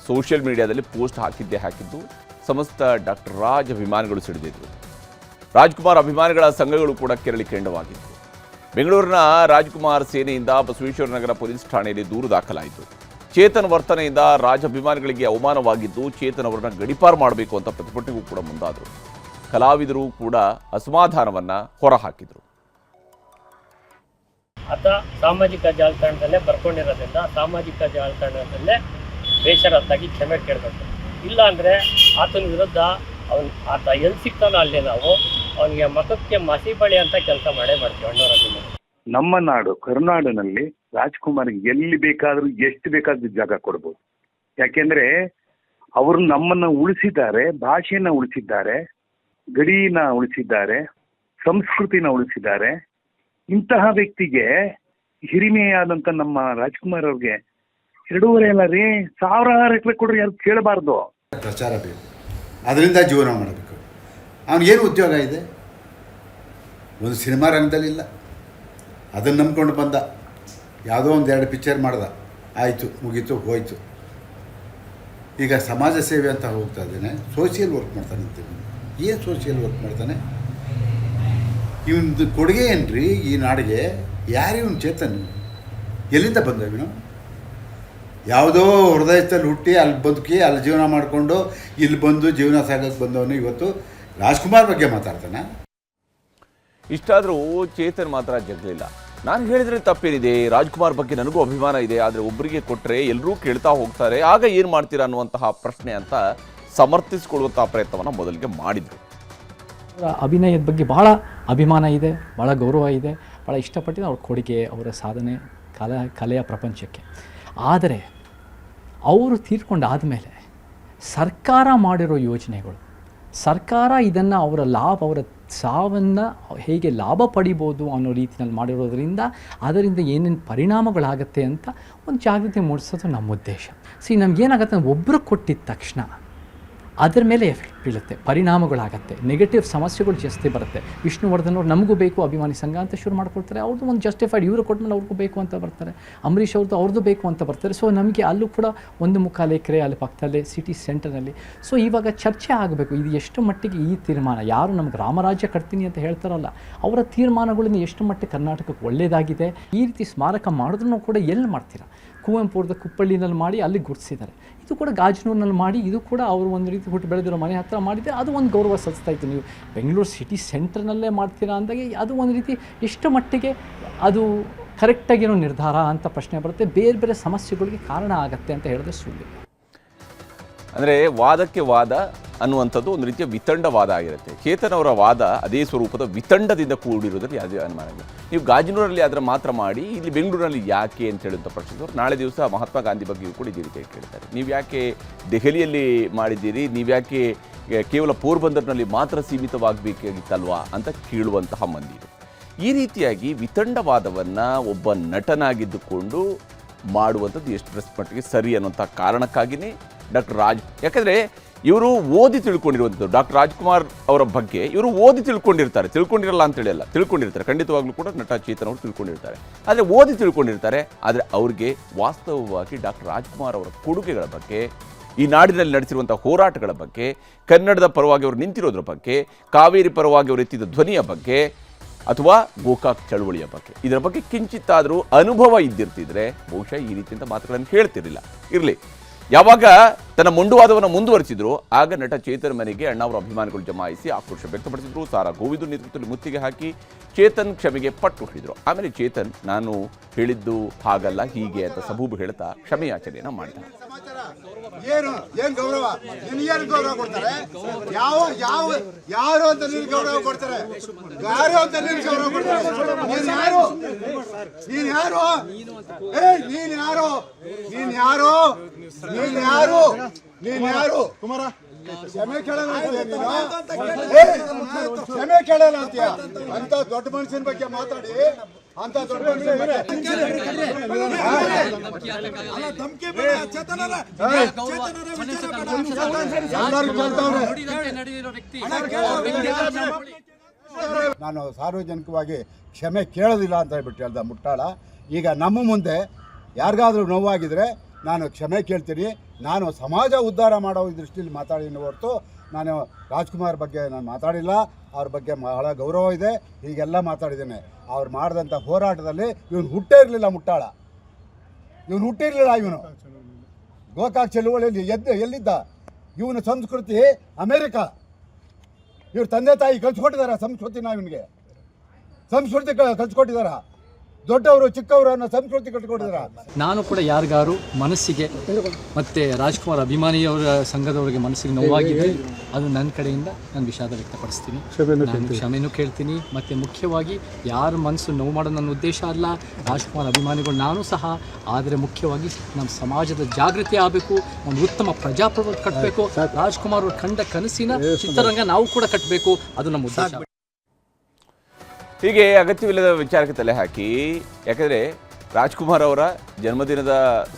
ಸೋಷಿಯಲ್ ಮೀಡಿಯಾದಲ್ಲಿ ಪೋಸ್ಟ್ ಹಾಕಿದ್ದು ಸಮಸ್ತ ಡಾಕ್ಟರ್ ರಾಜ್ ಅಭಿಮಾನಿಗಳು ಸಿಡಿದಿದ್ರು. ರಾಜ್ಕುಮಾರ್ ಅಭಿಮಾನಿಗಳ ಸಂಘಗಳು ಕೂಡ ಕೆರಳಿ ಕೆಂಡವಾಗಿತ್ತು. ಬೆಂಗಳೂರಿನ ರಾಜ್ಕುಮಾರ್ ಸೇನೆಯಿಂದ ಬಸವೇಶ್ವರ ನಗರ ಪೊಲೀಸ್ ಠಾಣೆಯಲ್ಲಿ ದೂರು ದಾಖಲಾಯಿತು. ಚೇತನ್ ವರ್ತನೆಯಿಂದ ರಾಜ್ ಅಭಿಮಾನಿಗಳಿಗೆ ಅವಮಾನವಾಗಿದ್ದು ಚೇತನ್ ಅವರನ್ನ ಗಡೀಪಾರು ಮಾಡಬೇಕು ಅಂತ ಪ್ರತಿಭಟನೆಗೂ ಕೂಡ ಮುಂದಾದರು. ಕಲಾವಿದರು ಕೂಡ ಅಸಮಾಧಾನವನ್ನ ಹೊರಹಾಕಿದರು. ಆತ ಸಾಮಾಜಿಕ ಜಾಲತಾಣದಲ್ಲೇ ಬರ್ಕೊಂಡಿರೋದ್ರಿಂದ ಸಾಮಾಜಿಕ ಜಾಲತಾಣದಲ್ಲೇ ಬೇಷರತ್ತಾಗಿ ಕ್ಷಮೆ ಕೇಳಬೇಕು. ಇಲ್ಲ ಅಂದರೆ ಆತನ ವಿರುದ್ಧ ಆತ ಎಲ್ಲಿ ಸಿಗ್ತಾನೋ ಅಲ್ಲಿ ನಾವು ಅವನಿಗೆ ಮತಕ್ಕೆ ಮಸಿ ಬಳಿ ಅಂತ ಕೆಲಸ ಮಾಡೇ ಮಾಡ್ತೀವಿ. ಅಣ್ಣವರ ನಮ್ಮ ನಾಡು ಕರ್ನಾಟಕದಲ್ಲಿ ರಾಜ್ಕುಮಾರ್ಗೆ ಎಲ್ಲಿ ಬೇಕಾದರೂ ಎಷ್ಟು ಬೇಕಾದ್ರೂ ಜಾಗ ಕೊಡ್ಬೋದು. ಯಾಕೆಂದ್ರೆ ಅವರು ನಮ್ಮನ್ನ ಉಳಿಸಿದ್ದಾರೆ, ಭಾಷೆನ ಉಳಿಸಿದ್ದಾರೆ, ಗಡಿನ ಉಳಿಸಿದ್ದಾರೆ, ಸಂಸ್ಕೃತಿನ ಉಳಿಸಿದ್ದಾರೆ. ಇಂತಹ ವ್ಯಕ್ತಿಗೆ ಹಿರಿಮೆಯಾದಂಥ ನಮ್ಮ ರಾಜ್ಕುಮಾರ್ ಅವ್ರಿಗೆ 2.5 ಅಲ್ಲ ರೀ, 1000 ಎಕರೆ ಕೊಡ್ರಿ, ಯಾರು ಕೇಳಬಾರ್ದು. ಪ್ರಚಾರ ಬೇಕು, ಅದರಿಂದ ಜೀವನ ಮಾಡಬೇಕು. ಅವನಿಗೇನು ಉದ್ಯೋಗ ಇದೆ? ಒಂದು ಸಿನಿಮಾ ರಂಗದಲ್ಲಿಲ್ಲ, ಅದನ್ನು ನಂಬ್ಕೊಂಡು ಬಂದ, ಯಾವುದೋ ಒಂದು 2 ಪಿಕ್ಚರ್ ಮಾಡ್ದ, ಆಯಿತು, ಮುಗೀತು, ಹೋಯಿತು. ಈಗ ಸಮಾಜ ಸೇವೆ ಅಂತ ಹೋಗ್ತಾ ಇದ್ದಾನೆ, ಸೋಷಿಯಲ್ ವರ್ಕ್ ಮಾಡ್ತಾನೆ ಅಂತೀನಿ. ಏನು ಸೋಷಿಯಲ್ ವರ್ಕ್ ಮಾಡ್ತಾನೆ? ಇವನದು ಕೊಡುಗೆ ಏನ್ರಿ ಈ ನಾಡಿಗೆ? ಯಾರು ಇವನು ಚೇತನ್? ಎಲ್ಲಿಂದ ಬಂದ ಇವನು? ಯಾವುದೋ ಹೃದಯದಲ್ಲಿ ಹುಟ್ಟಿ ಅಲ್ಲಿ ಬದುಕಿ ಅಲ್ಲಿ ಜೀವನ ಮಾಡಿಕೊಂಡು ಇಲ್ಲಿ ಬಂದು ಜೀವನ ಸಾಗೋಕ್ಕೆ ಬಂದವನು ಇವತ್ತು ರಾಜ್ಕುಮಾರ್ ಬಗ್ಗೆ ಮಾತಾಡ್ತಾನೆ. ಇಷ್ಟಾದರೂ ಚೇತನ್ ಮಾತ್ರ ಜಗ್ಲಿಲ್ಲ. ನಾನು ಹೇಳಿದ್ರೆ ತಪ್ಪೇನಿದೆ, ರಾಜ್ಕುಮಾರ್ ಬಗ್ಗೆ ನನಗೂ ಅಭಿಮಾನ ಇದೆ, ಆದರೆ ಒಬ್ಬರಿಗೆ ಕೊಟ್ಟರೆ ಎಲ್ಲರೂ ಕೇಳ್ತಾ ಹೋಗ್ತಾರೆ, ಆಗ ಏನು ಮಾಡ್ತೀರಾ ಅನ್ನುವಂತಹ ಪ್ರಶ್ನೆ ಅಂತ ಸಮರ್ಥಿಸಿಕೊಳ್ಳುವಂತಹ ಪ್ರಯತ್ನವನ್ನು ಮೊದಲಿಗೆ ಮಾಡಿದರು. ಅಭಿನಯದ ಬಗ್ಗೆ ಭಾಳ ಅಭಿಮಾನ ಇದೆ, ಭಾಳ ಗೌರವ ಇದೆ, ಭಾಳ ಇಷ್ಟಪಟ್ಟಿದ್ದು ಅವ್ರ ಕೊಡುಗೆ, ಅವರ ಸಾಧನೆ, ಕಲೆಯ ಪ್ರಪಂಚಕ್ಕೆ. ಆದರೆ ಅವರು ತೀರ್ಕೊಂಡಾದಮೇಲೆ ಸರ್ಕಾರ ಮಾಡಿರೋ ಯೋಜನೆಗಳು, ಸರ್ಕಾರ ಇದನ್ನು ಅವರ ಸಾವನ್ನು ಹೇಗೆ ಲಾಭ ಪಡಿಬೋದು ಅನ್ನೋ ರೀತಿಯಲ್ಲಿ ಮಾಡಿರೋದ್ರಿಂದ ಅದರಿಂದ ಏನೇನು ಪರಿಣಾಮಗಳಾಗತ್ತೆ ಅಂತ ಒಂದು ಜಾಗೃತಿ ಮೂಡಿಸೋದು ನಮ್ಮ ಉದ್ದೇಶ. ನಮಗೇನಾಗತ್ತೆ, ಒಬ್ಬರು ಕೊಟ್ಟಿದ್ದ ತಕ್ಷಣ ಅದರ ಮೇಲೆ ಎಫೆಕ್ಟ್ ಬೀಳುತ್ತೆ, ಪರಿಣಾಮಗಳಾಗತ್ತೆ, ನೆಗೆಟಿವ್ ಸಮಸ್ಯೆಗಳು ಜಾಸ್ತಿ ಬರುತ್ತೆ. ವಿಷ್ಣುವರ್ಧನ್ ಅವ್ರು ನಮಗೂ ಬೇಕು ಅಭಿಮಾನಿ ಸಂಘ ಅಂತ ಶುರು ಮಾಡ್ಕೊಳ್ತಾರೆ, ಅವ್ರದ್ದು ಒಂದು ಜಸ್ಟಿಫೈಡ್, ಇವರು ಕೊಟ್ಟಮೇಲೆ ಅವ್ರಿಗೂ ಬೇಕು ಅಂತ ಬರ್ತಾರೆ. ಅಂಬರೀಷ್ ಅವ್ರದ್ದು ಬೇಕು ಅಂತ ಬರ್ತಾರೆ. ಸೊ ನಮಗೆ ಅಲ್ಲೂ ಕೂಡ 1.25 ಎಕರೆ ಅಲ್ಲಿ ಪಕ್ಕದಲ್ಲೇ ಸಿಟಿ ಸೆಂಟರ್ನಲ್ಲಿ. ಸೊ ಇವಾಗ ಚರ್ಚೆ ಆಗಬೇಕು, ಇದು ಎಷ್ಟು ಮಟ್ಟಿಗೆ ಈ ತೀರ್ಮಾನ, ಯಾರು ನಮ್ಗೆ ರಾಮರಾಜ್ಯ ಕಟ್ತೀನಿ ಅಂತ ಹೇಳ್ತಾರಲ್ಲ, ಅವರ ತೀರ್ಮಾನಗಳಿಂದ ಎಷ್ಟು ಮಟ್ಟಿಗೆ ಕರ್ನಾಟಕಕ್ಕೆ ಒಳ್ಳೆಯದಾಗಿದೆ. ಈ ರೀತಿ ಸ್ಮಾರಕ ಮಾಡಿದ್ರೂ ಕೂಡ ಎಲ್ಲಿ ಮಾಡ್ತೀರಾ? ಕುವೆಂಪು ಅವ್ರದ್ದು ಕುಪ್ಪಳ್ಳಿನಲ್ಲಿ ಮಾಡಿ ಅಲ್ಲಿ ಗುರುತಿಸಿದ್ದಾರೆ, ಇದು ಕೂಡ ಗಾಜನೂರಿನಲ್ಲಿ ಮಾಡಿ, ಇದು ಕೂಡ ಅವರು ಒಂದು ರೀತಿ ಹುಟ್ಟು ಬೆಳೆದಿರೋ ಮನೆ ಹತ್ತಿರ ಮಾಡಿದರೆ ಅದು ಒಂದು ಗೌರವ ಸಲ್ಲಿಸ್ತಾ ಇತ್ತು. ನೀವು ಬೆಂಗಳೂರು ಸಿಟಿ ಸೆಂಟರ್ನಲ್ಲೇ ಮಾಡ್ತೀರಾ ಅಂದಾಗೆ ಅದು ಒಂದು ರೀತಿ ಎಷ್ಟು ಮಟ್ಟಿಗೆ ಅದು ಕರೆಕ್ಟಾಗಿರೋ ನಿರ್ಧಾರ ಅಂತ ಪ್ರಶ್ನೆ ಬರುತ್ತೆ. ಬೇರೆ ಬೇರೆ ಸಮಸ್ಯೆಗಳಿಗೆ ಕಾರಣ ಆಗತ್ತೆ ಅಂತ ಹೇಳಿದ್ರೆ ಸುಳ್ಳು. ಅಂದರೆ ವಾದಕ್ಕೆ ವಾದ ಅನ್ನುವಂಥದ್ದು ಒಂದು ರೀತಿಯ ವಿತಂಡವಾದ ಆಗಿರುತ್ತೆ. ಚೇತನ್ ಅವರ ವಾದ ಅದೇ ಸ್ವರೂಪದ ವಿತಂಡದಿಂದ ಕೂಡಿರೋದ್ರಲ್ಲಿ ಯಾವುದೇ ಅನುಮಾನ ಇಲ್ಲ. ನೀವು ಗಾಜನೂರಲ್ಲಿ ಅದರ ಮಾತ್ರ ಮಾಡಿ ಇಲ್ಲಿ ಬೆಂಗಳೂರಿನಲ್ಲಿ ಯಾಕೆ ಅಂತ ಹೇಳುವಂಥ ಪ್ರಶ್ನಿಸಿದ್ರು. ನಾಳೆ ದಿವಸ ಮಹಾತ್ಮ ಗಾಂಧಿ ಬಗ್ಗೆಯೂ ಕೂಡ ಇದೇ ರೀತಿ ಕೇಳ್ತಾರೆ. ನೀವು ಯಾಕೆ ದೆಹಲಿಯಲ್ಲಿ ಮಾಡಿದ್ದೀರಿ, ನೀವು ಯಾಕೆ ಕೇವಲ ಪೋರ್ಬಂದರ್ನಲ್ಲಿ ಮಾತ್ರ ಸೀಮಿತವಾಗಬೇಕಾಗಿತ್ತಲ್ವಾ ಅಂತ ಕೇಳುವಂತಹ ಮಂದಿ. ಈ ರೀತಿಯಾಗಿ ವಿತಂಡವಾದವನ್ನು ಒಬ್ಬ ನಟನಾಗಿದ್ದುಕೊಂಡು ಮಾಡುವಂಥದ್ದು ಎಷ್ಟು ಮಟ್ಟಿಗೆ ಸರಿ ಅನ್ನುವಂಥ ಕಾರಣಕ್ಕಾಗಿಯೇ ಡಾಕ್ಟರ್ ಯಾಕಂದರೆ ಇವರು ಓದಿ ತಿಳ್ಕೊಂಡಿರುವಂಥದ್ದು ಡಾಕ್ಟರ್ ರಾಜ್ಕುಮಾರ್ ಅವರ ಬಗ್ಗೆ ಇವರು ಓದಿ ತಿಳ್ಕೊಂಡಿರಲ್ಲ ಅಂತೇಳಿ ಅಲ್ಲ, ತಿಳ್ಕೊಂಡಿರ್ತಾರೆ. ಖಂಡಿತವಾಗ್ಲೂ ಕೂಡ ನಟ ಚೇತನ್ ಅವರು ತಿಳ್ಕೊಂಡಿರ್ತಾರೆ, ಆದರೆ ಓದಿ ತಿಳ್ಕೊಂಡಿರ್ತಾರೆ. ಆದರೆ ಅವ್ರಿಗೆ ವಾಸ್ತವವಾಗಿ ಡಾಕ್ಟರ್ ರಾಜ್ಕುಮಾರ್ ಅವರ ಕೊಡುಗೆಗಳ ಬಗ್ಗೆ, ಈ ನಾಡಿನಲ್ಲಿ ನಡೆಸಿರುವಂಥ ಹೋರಾಟಗಳ ಬಗ್ಗೆ, ಕನ್ನಡದ ಪರವಾಗಿ ಅವರು ನಿಂತಿರೋದ್ರ ಬಗ್ಗೆ, ಕಾವೇರಿ ಪರವಾಗಿ ಅವರು ಎತ್ತಿದ ಧ್ವನಿಯ ಬಗ್ಗೆ, ಅಥವಾ ಗೋಕಾಕ್ ಚಳವಳಿಯ ಬಗ್ಗೆ, ಇದರ ಬಗ್ಗೆ ಕಿಂಚಿತ್ತಾದರೂ ಅನುಭವ ಇದ್ದಿರ್ತಿದ್ರೆ ಬಹುಶಃ ಈ ರೀತಿಯಿಂದ ಮಾತುಗಳನ್ನು ಹೇಳ್ತಿರಲಿಲ್ಲ. ಇರಲಿ, ಯಾವಾಗ ತನ್ನ ಮೊಂಡುವಾದವನ್ನು ಮುಂದುವರಿಸಿದ್ರು ಆಗ ನಟ ಚೇತನ್ ಮನೆಗೆ ಅಣ್ಣಾವರ ಅಭಿಮಾನಿಗಳು ಜಮಾಯಿಸಿ ಆಕ್ರೋಶ ವ್ಯಕ್ತಪಡಿಸಿದ್ರು. ಸಾರಾ ಗೋವಿಂದು ನೇತೃತ್ವದಲ್ಲಿ ಮುತ್ತಿಗೆ ಹಾಕಿ ಚೇತನ್ ಕ್ಷಮೆಗೆ ಪಟ್ಟು ಹಿಡಿದ್ರು. ಆಮೇಲೆ ಚೇತನ್ ನಾನು ಹೇಳಿದ್ದು ಹಾಗಲ್ಲ ಹೀಗೆ ಅಂತ ಸಬೂಬು ಹೇಳ್ತಾ ಕ್ಷಮೆಯಾಚನೆಯನ್ನ ಮಾಡಿದ್ದಾರೆ. ಏನು ಗೌರವ? ನಿನಗೇನು ಗೌರವ ಕೊಡ್ತಾರೆ? ಯಾರು ಅಂತ ನೀನು ಗೌರವ ಕೊಡ್ತಾರೆ? ಯಾರು ಅಂತ ನೀನು ಗೌರವ ಕೊಡ್ತಾರೆ? ನೀನ್ ಯಾರು ಕುಮಾರ? ಕ್ಷಮೆ ಕೇಳಲ್ಲ ಅಂತೀಯ? ಅಂತ ದೊಡ್ಡ ಮನುಷ್ಯನ ಬಗ್ಗೆ ಮಾತಾಡಿ, ಅಂತ ದೊಡ್ಡ ಮನುಷ್ಯನ ಬಗ್ಗೆ ನಾನು ಸಾರ್ವಜನಿಕವಾಗಿ ಕ್ಷಮೆ ಕೇಳೋದಿಲ್ಲ ಅಂತ ಹೇಳ್ಬಿಟ್ಟು ಹೇಳ್ದ ಮುಟ್ಟಾಳ. ಈಗ ನಮ್ಮ ಮುಂದೆ ಯಾರಿಗಾದ್ರೂ ನೋವಾಗಿದ್ರೆ ನಾನು ಕ್ಷಮೆ ಕೇಳ್ತೀನಿ. ನಾನು ಸಮಾಜ ಉದ್ಧಾರ ಮಾಡೋ ದೃಷ್ಟಿಯಲ್ಲಿ ಮಾತಾಡಿದ್ದೀನಿ ಹೊರತು ನಾನು ರಾಜ್ಕುಮಾರ್ ಬಗ್ಗೆ ನಾನು ಮಾತಾಡಿಲ್ಲ. ಅವ್ರ ಬಗ್ಗೆ ಬಹಳ ಗೌರವ ಇದೆ, ಹೀಗೆಲ್ಲ ಮಾತಾಡಿದ್ದೇನೆ. ಅವ್ರು ಮಾಡಿದಂಥ ಹೋರಾಟದಲ್ಲಿ ಇವನು ಹುಟ್ಟೇ ಇರಲಿಲ್ಲ ಮುಟ್ಟಾಳ. ಇವನು ಗೋಕಾಕ್ ಚಳುವಳಿಯಲ್ಲಿ ಎಲ್ಲಿದ್ದ? ಇವನ ಸಂಸ್ಕೃತಿ ಅಮೇರಿಕ. ಇವ್ರ ತಂದೆ ತಾಯಿ ಕಲ್ಸ್ಕೊಟ್ಟಿದಾರ ಸಂಸ್ಕೃತಿನ, ಇವನಿಗೆ ಸಂಸ್ಕೃತಿ ಕಲ್ಸ್ಕೊಟ್ಟಿದಾರ. ದೊಡ್ಡವರು ಚಿಕ್ಕವರು ಅನ್ನೋ ಸಂಸ್ಕೃತಿ ಕಟ್ಟಿಕೊಟ್ಟಿದಾರ. ನಾನು ಕೂಡ ಯಾರಿಗಾರು ಮನಸ್ಸಿಗೆ ಮತ್ತು ರಾಜ್ಕುಮಾರ್ ಅಭಿಮಾನಿಯವರ ಸಂಘದವರಿಗೆ ಮನಸ್ಸಿಗೆ ನೋವಾಗಿದೆ, ಅದು ನನ್ನ ಕಡೆಯಿಂದ ನಾನು ವಿಷಾದ ವ್ಯಕ್ತಪಡಿಸ್ತೀನಿ, ನಾನು ಕ್ಷಮೆನೂ ಕೇಳ್ತೀನಿ. ಮತ್ತು ಮುಖ್ಯವಾಗಿ ಯಾರ ಮನಸ್ಸು ನೋವು ಮಾಡೋದು ನನ್ನ ಉದ್ದೇಶ ಅಲ್ಲ, ರಾಜ್ಕುಮಾರ್ ಅಭಿಮಾನಿಗಳು ನಾನು ಸಹ. ಆದರೆ ಮುಖ್ಯವಾಗಿ ನಮ್ಮ ಸಮಾಜದ ಜಾಗೃತಿ ಆಗಬೇಕು, ಒಂದು ಉತ್ತಮ ಪ್ರಜಾಪ್ರಭುತ್ವ ಕಟ್ಟಬೇಕು, ರಾಜ್ಕುಮಾರ್ ಅವರು ಕಂಡ ಕನಸಿನ ಚಿತ್ರರಂಗ ನಾವು ಕೂಡ ಕಟ್ಟಬೇಕು, ಅದು ನಮ್ಮ ಉದ್ದೇಶ. ಹೀಗೆ ಅಗತ್ಯವಿಲ್ಲದ ವಿಚಾರಕ್ಕೆ ತಲೆ ಹಾಕಿ, ಯಾಕಂದರೆ ರಾಜ್ಕುಮಾರ್ ಅವರ ಜನ್ಮದಿನದ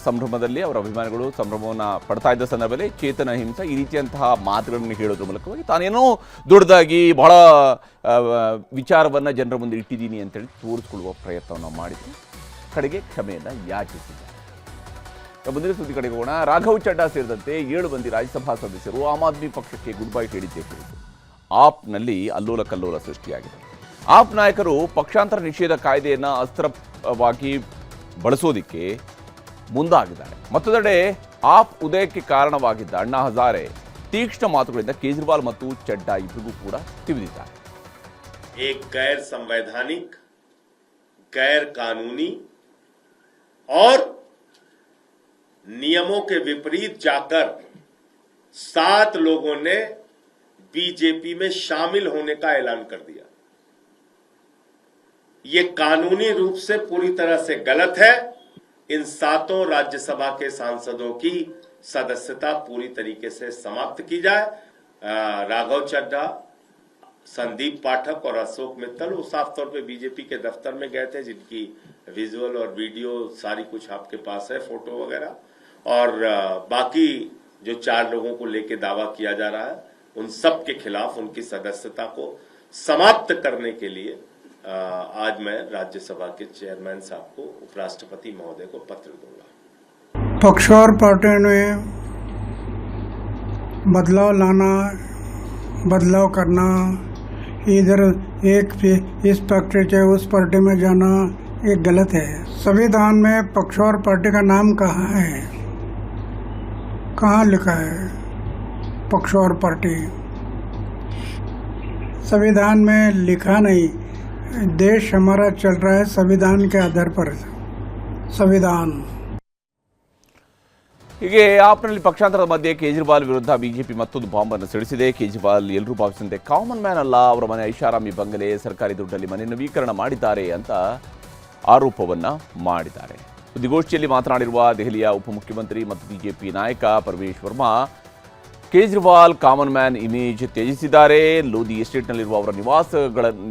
ಸಂಭ್ರಮದಲ್ಲಿ ಅವರ ಅಭಿಮಾನಿಗಳು ಸಂಭ್ರಮವನ್ನು ಪಡ್ತಾ ಇದ್ದ ಸಂದರ್ಭದಲ್ಲಿ ಚೇತನ್ ಅಹಿಂಸಾ ಈ ರೀತಿಯಂತಹ ಮಾತುಗಳನ್ನು ಹೇಳೋದ್ರ ಮೂಲಕವಾಗಿ ತಾನೇನೋ ದೊಡ್ಡದಾಗಿ ಬಹಳ ವಿಚಾರವನ್ನು ಜನರ ಮುಂದೆ ಇಟ್ಟಿದ್ದೀನಿ ಅಂತೇಳಿ ತೋರಿಸ್ಕೊಳ್ಳುವ ಪ್ರಯತ್ನವನ್ನು ಮಾಡಿದ್ರು. ಕಡೆಗೆ ಕ್ಷಮೆಯನ್ನು ಯಾಚಿಸಿದ್ದಾರೆ. ಮುಂದಿನ ಸುದ್ದಿ ಕಡೆಗೆ ಹೋಗೋಣ. ರಾಘವ್ ಚಡ್ಡಾ ಸೇರಿದಂತೆ 7 ಮಂದಿ ರಾಜ್ಯಸಭಾ ಸದಸ್ಯರು ಆಮ್ ಆದ್ಮಿ ಪಕ್ಷಕ್ಕೆ ಗುಡ್ ಬೈ ಹೇಳಿದ್ದೇ ಕುರಿತು ಆಪ್ನಲ್ಲಿ ಅಲ್ಲೋಲ ಕಲ್ಲೋಲ ಸೃಷ್ಟಿಯಾಗಿದೆ. ಆಪ್ ನಾಯಕರು ಪಕ್ಷಾಂತರ ನಿಷೇಧ ಕಾಯ್ದೆಯನ್ನು ಅಸ್ತ್ರವಾಗಿ ಬಳಸೋದಿಕ್ಕೆ ಮುಂದಾಗಿದ್ದಾರೆ. ಮತ್ತೊಂದೆಡೆ ಆಪ್ ಉದಯಕ್ಕೆ ಕಾರಣವಾಗಿದ್ದ ಅಣ್ಣಾ ಹಜಾರೆ ತೀಕ್ಷ್ಣ ಮಾತುಗಳಿಂದ ಕೇಜ್ರಿವಾಲ್ ಮತ್ತು ಚಡ್ಡಾ ಇಬ್ಬರಿಗೂ ಕೂಡ ತಿವಿದಿದ್ದಾರೆ. एक गैर संवैधानिक, गैर कानूनी और नियमों के विपरीत जाकर 7 लोगों ने बीजेपी में शामिल होने का ऐलान कर दिया. ये कानूनी रूप से पूरी तरह से गलत है. इन 7 राज्यसभा के सांसदों की सदस्यता पूरी तरीके से समाप्त की जाए. राघव चड्ढा, संदीप पाठक और अशोक मित्तल वो साफ तौर पे बीजेपी के दफ्तर में गए थे, जिनकी विजुअल और वीडियो सारी कुछ आपके पास है, फोटो वगैरह. और बाकी जो 4 लोगों को लेके दावा किया जा रहा है, उन सब के खिलाफ उनकी सदस्यता को समाप्त करने के लिए आज मैं राज्यसभा के चेयरमैन साहब को, उपराष्ट्रपति महोदय को पत्र दूंगा. पक्ष और पार्टी में बदलाव लाना, बदलाव करना, इधर एक इस पार्टी से उस पार्टी में जाना ये गलत है. संविधान में पक्ष और पार्टी का नाम कहाँ है? कहाँ लिखा है पक्ष और पार्टी? संविधान में लिखा नहीं. देश हमारा चल रहा है संविधान के आधार पर. संविधान ಹೀಗೆ ಆಪ್ನಲ್ಲಿ ಪಕ್ಷಾಂತರದ ಮಧ್ಯೆ ಕೇಜ್ರಿವಾಲ್ ವಿರುದ್ಧ ಬಿಜೆಪಿ ಮತ್ತೊಂದು ಬಾಂಬನ್ನು ಸಿಡಿಸಿದೆ. ಕೇಜ್ರಿವಾಲ್ ಎಲ್ಲರೂ ಭಾವಿಸಿದಂತೆ ಕಾಮನ್ ಮ್ಯಾನ್ ಅಲ್ಲ, ಅವರ ಮನೆ ಐಷಾರಾಮಿ ಬಂಗಲೆ, ಸರ್ಕಾರಿ ದುಡ್ಡಲ್ಲಿ ಮನೆ ನವೀಕರಣ ಮಾಡಿದ್ದಾರೆ ಅಂತ ಆರೋಪವನ್ನು ಮಾಡಿದ್ದಾರೆ. ಸುದ್ದಿಗೋಷ್ಠಿಯಲ್ಲಿ ಮಾತನಾಡಿರುವ ದೆಹಲಿಯ ಉಪಮುಖ್ಯಮಂತ್ರಿ ಮತ್ತು ಬಿಜೆಪಿ ನಾಯಕ Paramesh Verma Kejriwal common man image ತ್ಯಜಿಸಿದ್ದಾರೆ. ಲೋಧಿ ಎಸ್ಟೇಟ್ನಲ್ಲಿರುವ ಅವರ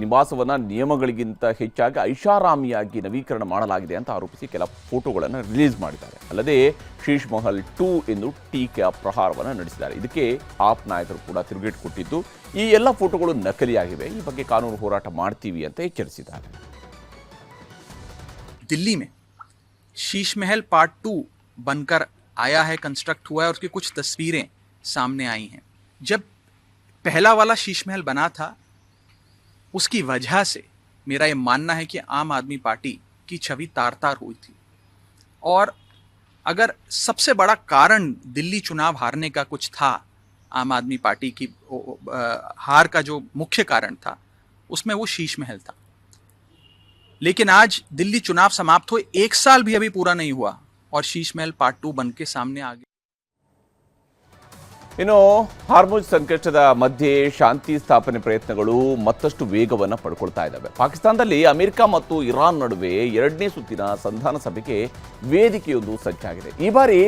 ನಿವಾಸವನ್ನು ನಿಯಮಗಳಿಗಿಂತ ಹೆಚ್ಚಾಗಿ ಐಷಾರಾಮಿಯಾಗಿ ನವೀಕರಣ ಮಾಡಲಾಗಿದೆ ಅಂತ ಆರೋಪಿಸಿ ಕೆಲ ಫೋಟೋಗಳನ್ನು ರಿಲೀಸ್ ಮಾಡಿದ್ದಾರೆ. ಅಲ್ಲದೆ ಶೀಶ್ ಮಹಲ್ 2 ಎಂದು ಟೀಕೆಯ ಪ್ರಹಾರವನ್ನು ನಡೆಸಿದ್ದಾರೆ. ಇದಕ್ಕೆ ಆಪ್ ನಾಯಕರು ಕೂಡ ತಿರುಗೇಟು ಕೊಟ್ಟಿದ್ದು, ಈ ಎಲ್ಲ ಫೋಟೋಗಳು ನಕಲಿಯಾಗಿವೆ, ಈ ಬಗ್ಗೆ ಕಾನೂನು ಹೋರಾಟ ಮಾಡ್ತೀವಿ ಅಂತ ಎಚ್ಚರಿಸಿದ್ದಾರೆ. दिल्ली में शीश महल पार्ट 2 बनकर आया है, कंस्ट्रक्ट हुआ है और उसकी कुछ तस्वीरें सामने आई हैं. जब पहला वाला शीश महल बना था, उसकी वजह से मेरा ये मानना है कि आम आदमी पार्टी की छवि तार तार हुई थी. और अगर सबसे बड़ा कारण दिल्ली चुनाव हारने का कुछ था, आम आदमी पार्टी की हार का जो मुख्य कारण था, उसमें वो शीश महल था. लेकिन आज दिल्ली चुनाव समाप्त हुए 1 साल भी अभी पूरा नहीं हुआ और शीश महल पार्ट 2 बन के सामने आ गया. ಇನ್ನು ಹಾರ್ಮುಜ್ ಸಂಕಷ್ಟದ ಮಧ್ಯೆ ಶಾಂತಿ ಸ್ಥಾಪನೆ ಪ್ರಯತ್ನಗಳು ಮತ್ತಷ್ಟು ವೇಗವನ್ನು ಪಡ್ಕೊಳ್ತಾ ಇದ್ದಾವೆ. ಪಾಕಿಸ್ತಾನದಲ್ಲಿ ಅಮೆರಿಕ ಮತ್ತು ಇರಾನ್ ನಡುವೆ 2ನೇ ಸುತ್ತಿನ ಸಂಧಾನ ಸಭೆಗೆ ವೇದಿಕೆಯೊಂದು ಸಜ್ಜಾಗಿದೆ. ಈ ಬಾರಿ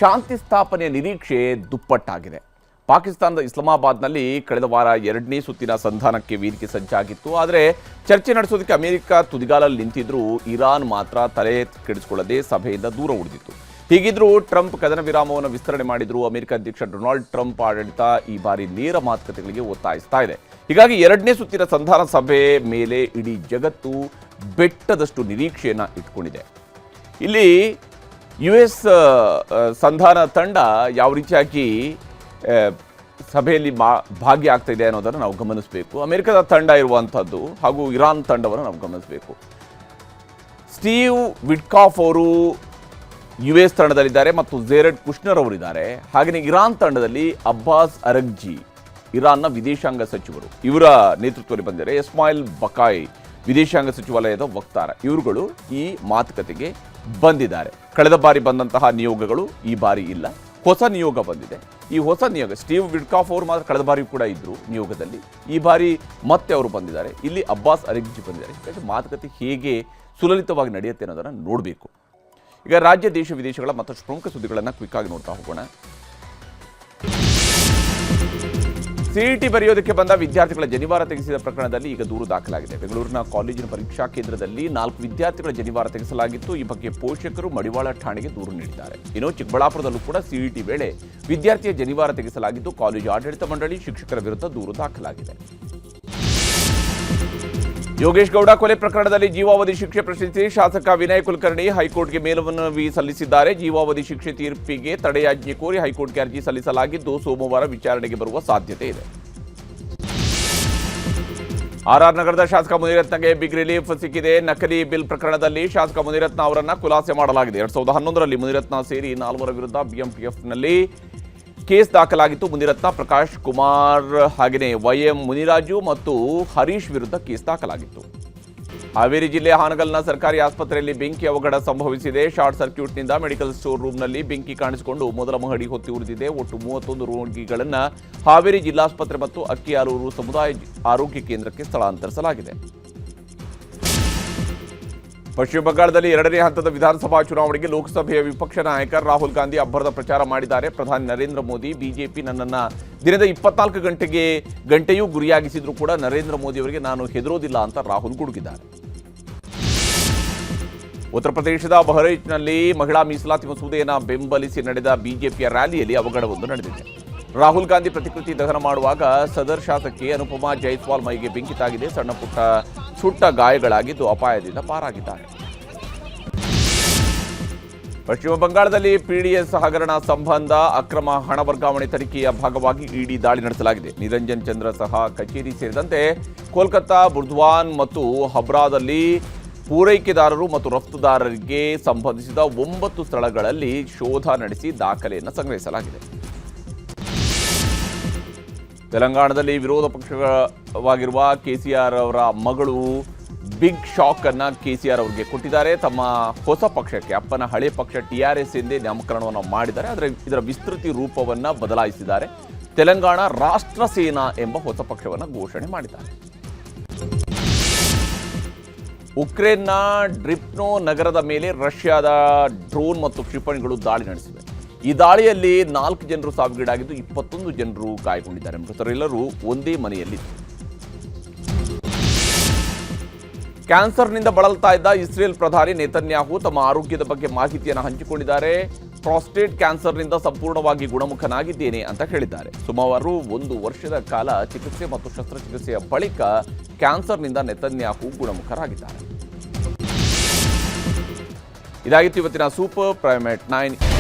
ಶಾಂತಿ ಸ್ಥಾಪನೆಯ ನಿರೀಕ್ಷೆ ದುಪ್ಪಟ್ಟಾಗಿದೆ. ಪಾಕಿಸ್ತಾನದ ಇಸ್ಲಾಮಾಬಾದ್ನಲ್ಲಿ ಕಳೆದ ವಾರ 2ನೇ ಸುತ್ತಿನ ಸಂಧಾನಕ್ಕೆ ವೇದಿಕೆ ಸಜ್ಜಾಗಿತ್ತು. ಆದರೆ ಚರ್ಚೆ ನಡೆಸೋದಕ್ಕೆ ಅಮೆರಿಕ ತುದಿಗಾಲಲ್ಲಿ ನಿಂತಿದ್ರೂ ಇರಾನ್ ಮಾತ್ರ ತಲೆ ಕೆಡಿಸಿಕೊಳ್ಳದೆ ಸಭೆಯಿಂದ ದೂರ ಉಳಿದಿತ್ತು. ಹೀಗಿದ್ರೂ ಟ್ರಂಪ್ ಕದನ ವಿರಾಮವನ್ನು ವಿಸ್ತರಣೆ ಮಾಡಿದ್ರು. ಅಮೆರಿಕ ಅಧ್ಯಕ್ಷ ಡೊನಾಲ್ಡ್ ಟ್ರಂಪ್ ಆಡಳಿತ ಈ ಬಾರಿ ನೇರ ಮಾತುಕತೆಗಳಿಗೆ ಒತ್ತಾಯಿಸ್ತಾ ಇದೆ. ಹೀಗಾಗಿ 2ನೇ ಸುತ್ತಿನ ಸಂಧಾನ ಸಭೆ ಮೇಲೆ ಇಡೀ ಜಗತ್ತು ಬೆಟ್ಟದಷ್ಟು ನಿರೀಕ್ಷೆಯನ್ನು ಇಟ್ಕೊಂಡಿದೆ. ಇಲ್ಲಿ US ಸಂಧಾನ ತಂಡ ಯಾವ ರೀತಿಯಾಗಿ ಸಭೆಯಲ್ಲಿ ಭಾಗಿಯಾಗ್ತಾ ಇದೆ ಅನ್ನೋದನ್ನು ನಾವು ಗಮನಿಸಬೇಕು. ಅಮೆರಿಕದ ತಂಡ ಇರುವಂಥದ್ದು ಹಾಗೂ ಇರಾನ್ ತಂಡವನ್ನು ನಾವು ಗಮನಿಸಬೇಕು. ಸ್ಟೀವ್ ವಿಟ್ಕಾಫ್ ಅವರು US ತಂಡದಲ್ಲಿದ್ದಾರೆ ಮತ್ತು ಝೇರೆಡ್ ಕುಶ್ನರ್ ಅವರಿದ್ದಾರೆ. ಹಾಗೆಯೇ ಇರಾನ್ ತಂಡದಲ್ಲಿ ಅಬ್ಬಾಸ್ ಅರಗ್ಜಿ, ಇರಾನ್ನ ವಿದೇಶಾಂಗ ಸಚಿವರು, ಇವರ ನೇತೃತ್ವದಲ್ಲಿ ಬಂದಿದ್ದಾರೆ. ಇಸ್ಮಾಯಿಲ್ ಬಕಾಯಿ, ವಿದೇಶಾಂಗ ಸಚಿವಾಲಯದ ವಕ್ತಾರ, ಇವರುಗಳು ಈ ಮಾತುಕತೆಗೆ ಬಂದಿದ್ದಾರೆ. ಕಳೆದ ಬಾರಿ ಬಂದಂತಹ ನಿಯೋಗಗಳು ಈ ಬಾರಿ ಇಲ್ಲ, ಹೊಸ ನಿಯೋಗ ಬಂದಿದೆ. ಈ ಹೊಸ ನಿಯೋಗ ಸ್ಟೀವ್ ವಿಟ್ಕಾಫ್ ಅವರು ಮಾತ್ರ ಕಳೆದ ಬಾರಿ ಕೂಡ ಇದ್ದರು ನಿಯೋಗದಲ್ಲಿ, ಈ ಬಾರಿ ಮತ್ತೆ ಅವರು ಬಂದಿದ್ದಾರೆ. ಇಲ್ಲಿ ಅಬ್ಬಾಸ್ ಅರಗ್ಜಿ ಬಂದಿದ್ದಾರೆ. ಹೀಗಾಗಿ ಮಾತುಕತೆ ಹೇಗೆ ಸುಲಲಿತವಾಗಿ ನಡೆಯುತ್ತೆ ಅನ್ನೋದನ್ನು ನೋಡಬೇಕು. ಈಗ ರಾಜ್ಯ ದೇಶ ವಿದೇಶಗಳ ಮತ್ತಷ್ಟು ಪ್ರಮುಖ ಸುದ್ದಿಗಳನ್ನು ಕ್ವಿಕ್ ಆಗಿ ನೋಡ್ತಾ ಹೋಗೋಣ. ಸಿಇಟಿ ಬರೆಯೋದಕ್ಕೆ ಬಂದ ವಿದ್ಯಾರ್ಥಿಗಳ ಜನಿವಾರ ತೆಗೆಸಿದ ಪ್ರಕರಣದಲ್ಲಿ ಈಗ ದೂರು ದಾಖಲಾಗಿದೆ. ಬೆಂಗಳೂರಿನ ಕಾಲೇಜಿನ ಪರೀಕ್ಷಾ ಕೇಂದ್ರದಲ್ಲಿ 4 ವಿದ್ಯಾರ್ಥಿಗಳ ಜನಿವಾರ ತೆಗೆಸಲಾಗಿತ್ತು. ಈ ಬಗ್ಗೆ ಪೋಷಕರು ಮಡಿವಾಳ ಠಾಣೆಗೆ ದೂರು ನೀಡಿದ್ದಾರೆ. ಇನ್ನು ಚಿಕ್ಕಬಳ್ಳಾಪುರದಲ್ಲೂ ಕೂಡ ಸಿಇಟಿ ವೇಳೆ ವಿದ್ಯಾರ್ಥಿಯ ಜನಿವಾರ ತೆಗೆಸಲಾಗಿದ್ದು, ಕಾಲೇಜು ಆಡಳಿತ ಮಂಡಳಿ ಶಿಕ್ಷಕರ ವಿರುದ್ಧ ದೂರು ದಾಖಲಾಗಿದೆ. ಯೋಗೇಶ್ ಗೌಡ ಕೊಲೆ ಪ್ರಕರಣದಲ್ಲಿ ಜೀವಾವಧಿ ಶಿಕ್ಷೆ ಪ್ರಶ್ನಿಸಿ ಶಾಸಕ ವಿನಯ್ ಕುಲಕರ್ಣಿ ಹೈಕೋರ್ಟ್ಗೆ ಮೇಲ್ಮನವಿ ಸಲ್ಲಿಸಿದ್ದಾರೆ. ಜೀವಾವಧಿ ಶಿಕ್ಷೆ ತೀರ್ಪಿಗೆ ತಡೆಯಾಜ್ಞೆ ಕೋರಿ ಹೈಕೋರ್ಟ್ಗೆ ಅರ್ಜಿ ಸಲ್ಲಿಸಲಾಗಿದ್ದು, ಸೋಮವಾರ ವಿಚಾರಣೆಗೆ ಬರುವ ಸಾಧ್ಯತೆ ಇದೆ. ಆರ್ಆರ್ ನಗರದ ಶಾಸಕ ಮುನಿರತ್ನಗೆ ಬಿಗ್ ರಿಲೀಫ್ ಸಿಕ್ಕಿದೆ. ನಕಲಿ ಬಿಲ್ ಪ್ರಕರಣದಲ್ಲಿ ಶಾಸಕ ಮುನಿರತ್ನ ಅವರನ್ನ ಖುಲಾಸೆ ಮಾಡಲಾಗಿದೆ. 2011ರಲ್ಲಿ ಮುನಿರತ್ನ ಸೇರಿ 4 ವಿರುದ್ಧ ಬಿಎಂಟಿಎಫ್ನಲ್ಲಿ ಕೇಸ್ ದಾಖಲಾಗಿತ್ತು. ಮುನಿರತ್ನ, ಪ್ರಕಾಶ್ ಕುಮಾರ್ ಹಾಗೆಯೇ ವೈಎಂ ಮುನಿರಾಜು ಮತ್ತು ಹರೀಶ್ ವಿರುದ್ಧ ಕೇಸ್ ದಾಖಲಾಗಿತ್ತು. ಹಾವೇರಿ ಜಿಲ್ಲೆ ಹಾನಗಲ್ನ ಸರ್ಕಾರಿ ಆಸ್ಪತ್ರೆಯಲ್ಲಿ ಬೆಂಕಿ ಅವಘಡ ಸಂಭವಿಸಿದೆ. ಶಾರ್ಟ್ ಸರ್ಕ್ಯೂಟ್ನಿಂದ ಮೆಡಿಕಲ್ ಸ್ಟೋರ್ ರೂಮ್ನಲ್ಲಿ ಬೆಂಕಿ ಕಾಣಿಸಿಕೊಂಡು ಮೊದಲ ಮಹಡಿ ಹೊತ್ತಿ ಉರಿದಿದೆ. ಒಟ್ಟು 31 ರೋಗಿಗಳನ್ನು ಹಾವೇರಿ ಜಿಲ್ಲಾಸ್ಪತ್ರೆ ಮತ್ತು ಅಕ್ಕಿಯಾಲೂರು ಸಮುದಾಯ ಆರೋಗ್ಯ ಕೇಂದ್ರಕ್ಕೆ ಸ್ಥಳಾಂತರಿಸಲಾಗಿದೆ. ಪಶ್ಚಿಮ ಬಂಗಾಳದಲ್ಲಿ 2ನೇ ಹಂತದ ವಿಧಾನಸಭಾ ಚುನಾವಣೆಗೆ ಲೋಕಸಭೆಯ ವಿಪಕ್ಷ ನಾಯಕ ರಾಹುಲ್ ಗಾಂಧಿ ಅಬ್ಬರದ ಪ್ರಚಾರ ಮಾಡಿದ್ದಾರೆ. ಪ್ರಧಾನಿ ನರೇಂದ್ರ ಮೋದಿ, ಬಿಜೆಪಿ ನನ್ನನ್ನು ದಿನದ 24 ಗಂಟೆಯೂ ಗುರಿಯಾಗಿಸಿದ್ರು ಕೂಡ ನರೇಂದ್ರ ಮೋದಿ ಅವರಿಗೆ ನಾನು ಹೆದರೋದಿಲ್ಲ ಅಂತ ರಾಹುಲ್ ಗುಡುಗಿದ್ದಾರೆ. ಉತ್ತರ ಪ್ರದೇಶದ ಬಹರೈಚ್ನಲ್ಲಿ ಮಹಿಳಾ ಮೀಸಲಾತಿ ಮಸೂದೆಯನ್ನು ಬೆಂಬಲಿಸಿ ನಡೆದ ಬಿಜೆಪಿಯ ರ್ಯಾಲಿಯಲ್ಲಿ ಅವಘಡವೊಂದು ನಡೆದಿದೆ. ರಾಹುಲ್ ಗಾಂಧಿ ಪ್ರತಿಕೃತಿ ದಹನ ಮಾಡುವಾಗ ಸದರ್ ಶಾಸಕಿ ಅನುಪಮಾ ಜೈಸ್ವಾಲ್ ಮೈಗೆ ಬೆಂಕಿ ತಾಗಿದೆ. ಸಣ್ಣ ಪುಟ್ಟ ಸುಟ್ಟ ಗಾಯಗಳಾಗಿದ್ದು ಅಪಾಯದಿಂದ ಪಾರಾಗಿದ್ದಾರೆ. ಪಶ್ಚಿಮ ಬಂಗಾಳದಲ್ಲಿ ಪಿಡಿಎಸ್ ಹಗರಣ ಸಂಬಂಧ ಅಕ್ರಮ ಹಣ ವರ್ಗಾವಣೆ ತನಿಖೆಯ ಭಾಗವಾಗಿ ಇಡಿ ದಾಳಿ ನಡೆಸಲಾಗಿದೆ. ನಿರಂಜನ್ ಚಂದ್ರ ಸಹ ಕಚೇರಿ ಸೇರಿದಂತೆ ಕೋಲ್ಕತ್ತಾ, ಬುರ್ದ್ವಾನ್ ಮತ್ತು ಹಬ್ರಾದಲ್ಲಿ ಪೂರೈಕೆದಾರರು ಮತ್ತು ರಫ್ತುದಾರರಿಗೆ ಸಂಬಂಧಿಸಿದ 9 ಸ್ಥಳಗಳಲ್ಲಿ ಶೋಧ ನಡೆಸಿ ದಾಖಲೆಯನ್ನು ಸಂಗ್ರಹಿಸಲಾಗಿದೆ. ತೆಲಂಗಾಣದಲ್ಲಿ ವಿರೋಧ ಪಕ್ಷವಾಗಿರುವ ಕೆಸಿಆರ್ ಅವರ ಮಗಳು ಬಿಗ್ ಶಾಕ್ ಅನ್ನ ಕೆಸಿಆರ್ ಅವರಿಗೆ ಕೊಟ್ಟಿದ್ದಾರೆ. ತಮ್ಮ ಹೊಸ ಪಕ್ಷಕ್ಕೆ ಅಪ್ಪನ ಹಳೆ ಪಕ್ಷ ಟಿಆರ್ಎಸ್ ಎಂದೇ ನಾಮಕರಣವನ್ನು ಮಾಡಿದ್ದಾರೆ. ಆದರೆ ಇದರ ವಿಸ್ತೃತಿ ರೂಪವನ್ನು ಬದಲಾಯಿಸಿದ್ದಾರೆ. ತೆಲಂಗಾಣ ರಾಷ್ಟ್ರ ಸೇನಾ ಎಂಬ ಹೊಸ ಪಕ್ಷವನ್ನು ಘೋಷಣೆ ಮಾಡಿದ್ದಾರೆ. ಉಕ್ರೇನ್ನ ಡ್ರಿಪ್ನೋ ನಗರದ ಮೇಲೆ ರಷ್ಯಾದ ಡ್ರೋನ್ ಮತ್ತು ಕ್ಷಿಪಣಿಗಳು ದಾಳಿ ನಡೆಸಿವೆ. ಈ ದಾಳಿಯಲ್ಲಿ 4 ಜನರು ಸಾವಿಗೀಡಾಗಿದ್ದು 21 ಜನರು ಗಾಯಗೊಂಡಿದ್ದಾರೆ. ಮೃತರೆಲ್ಲರೂ ಒಂದೇ ಮನೆಯಲ್ಲಿದ್ದರು. ಕ್ಯಾನ್ಸರ್ನಿಂದ ಬಳಲ್ತಾ ಇದ್ದ ಇಸ್ರೇಲ್ ಪ್ರಧಾನಿ ನೇತನ್ಯಾಹು ತಮ್ಮ ಆರೋಗ್ಯದ ಬಗ್ಗೆ ಮಾಹಿತಿಯನ್ನು ಹಂಚಿಕೊಂಡಿದ್ದಾರೆ. ಪ್ರಾಸ್ಟೇಟ್ ಕ್ಯಾನ್ಸರ್ನಿಂದ ಸಂಪೂರ್ಣವಾಗಿ ಗುಣಮುಖನಾಗಿದ್ದೇನೆ ಅಂತ ಹೇಳಿದ್ದಾರೆ. ಸುಮಾರು 1 ವರ್ಷದ ಕಾಲ ಚಿಕಿತ್ಸೆ ಮತ್ತು ಶಸ್ತ್ರಚಿಕಿತ್ಸೆಯ ಬಳಿಕ ಕ್ಯಾನ್ಸರ್ನಿಂದ ನೇತನ್ಯಾಹು ಗುಣಮುಖರಾಗಿದ್ದಾರೆ. ಇದಾಗಿತ್ತು ಇವತ್ತಿನ ಸೂಪರ್ ಪ್ರೈಮ್ 9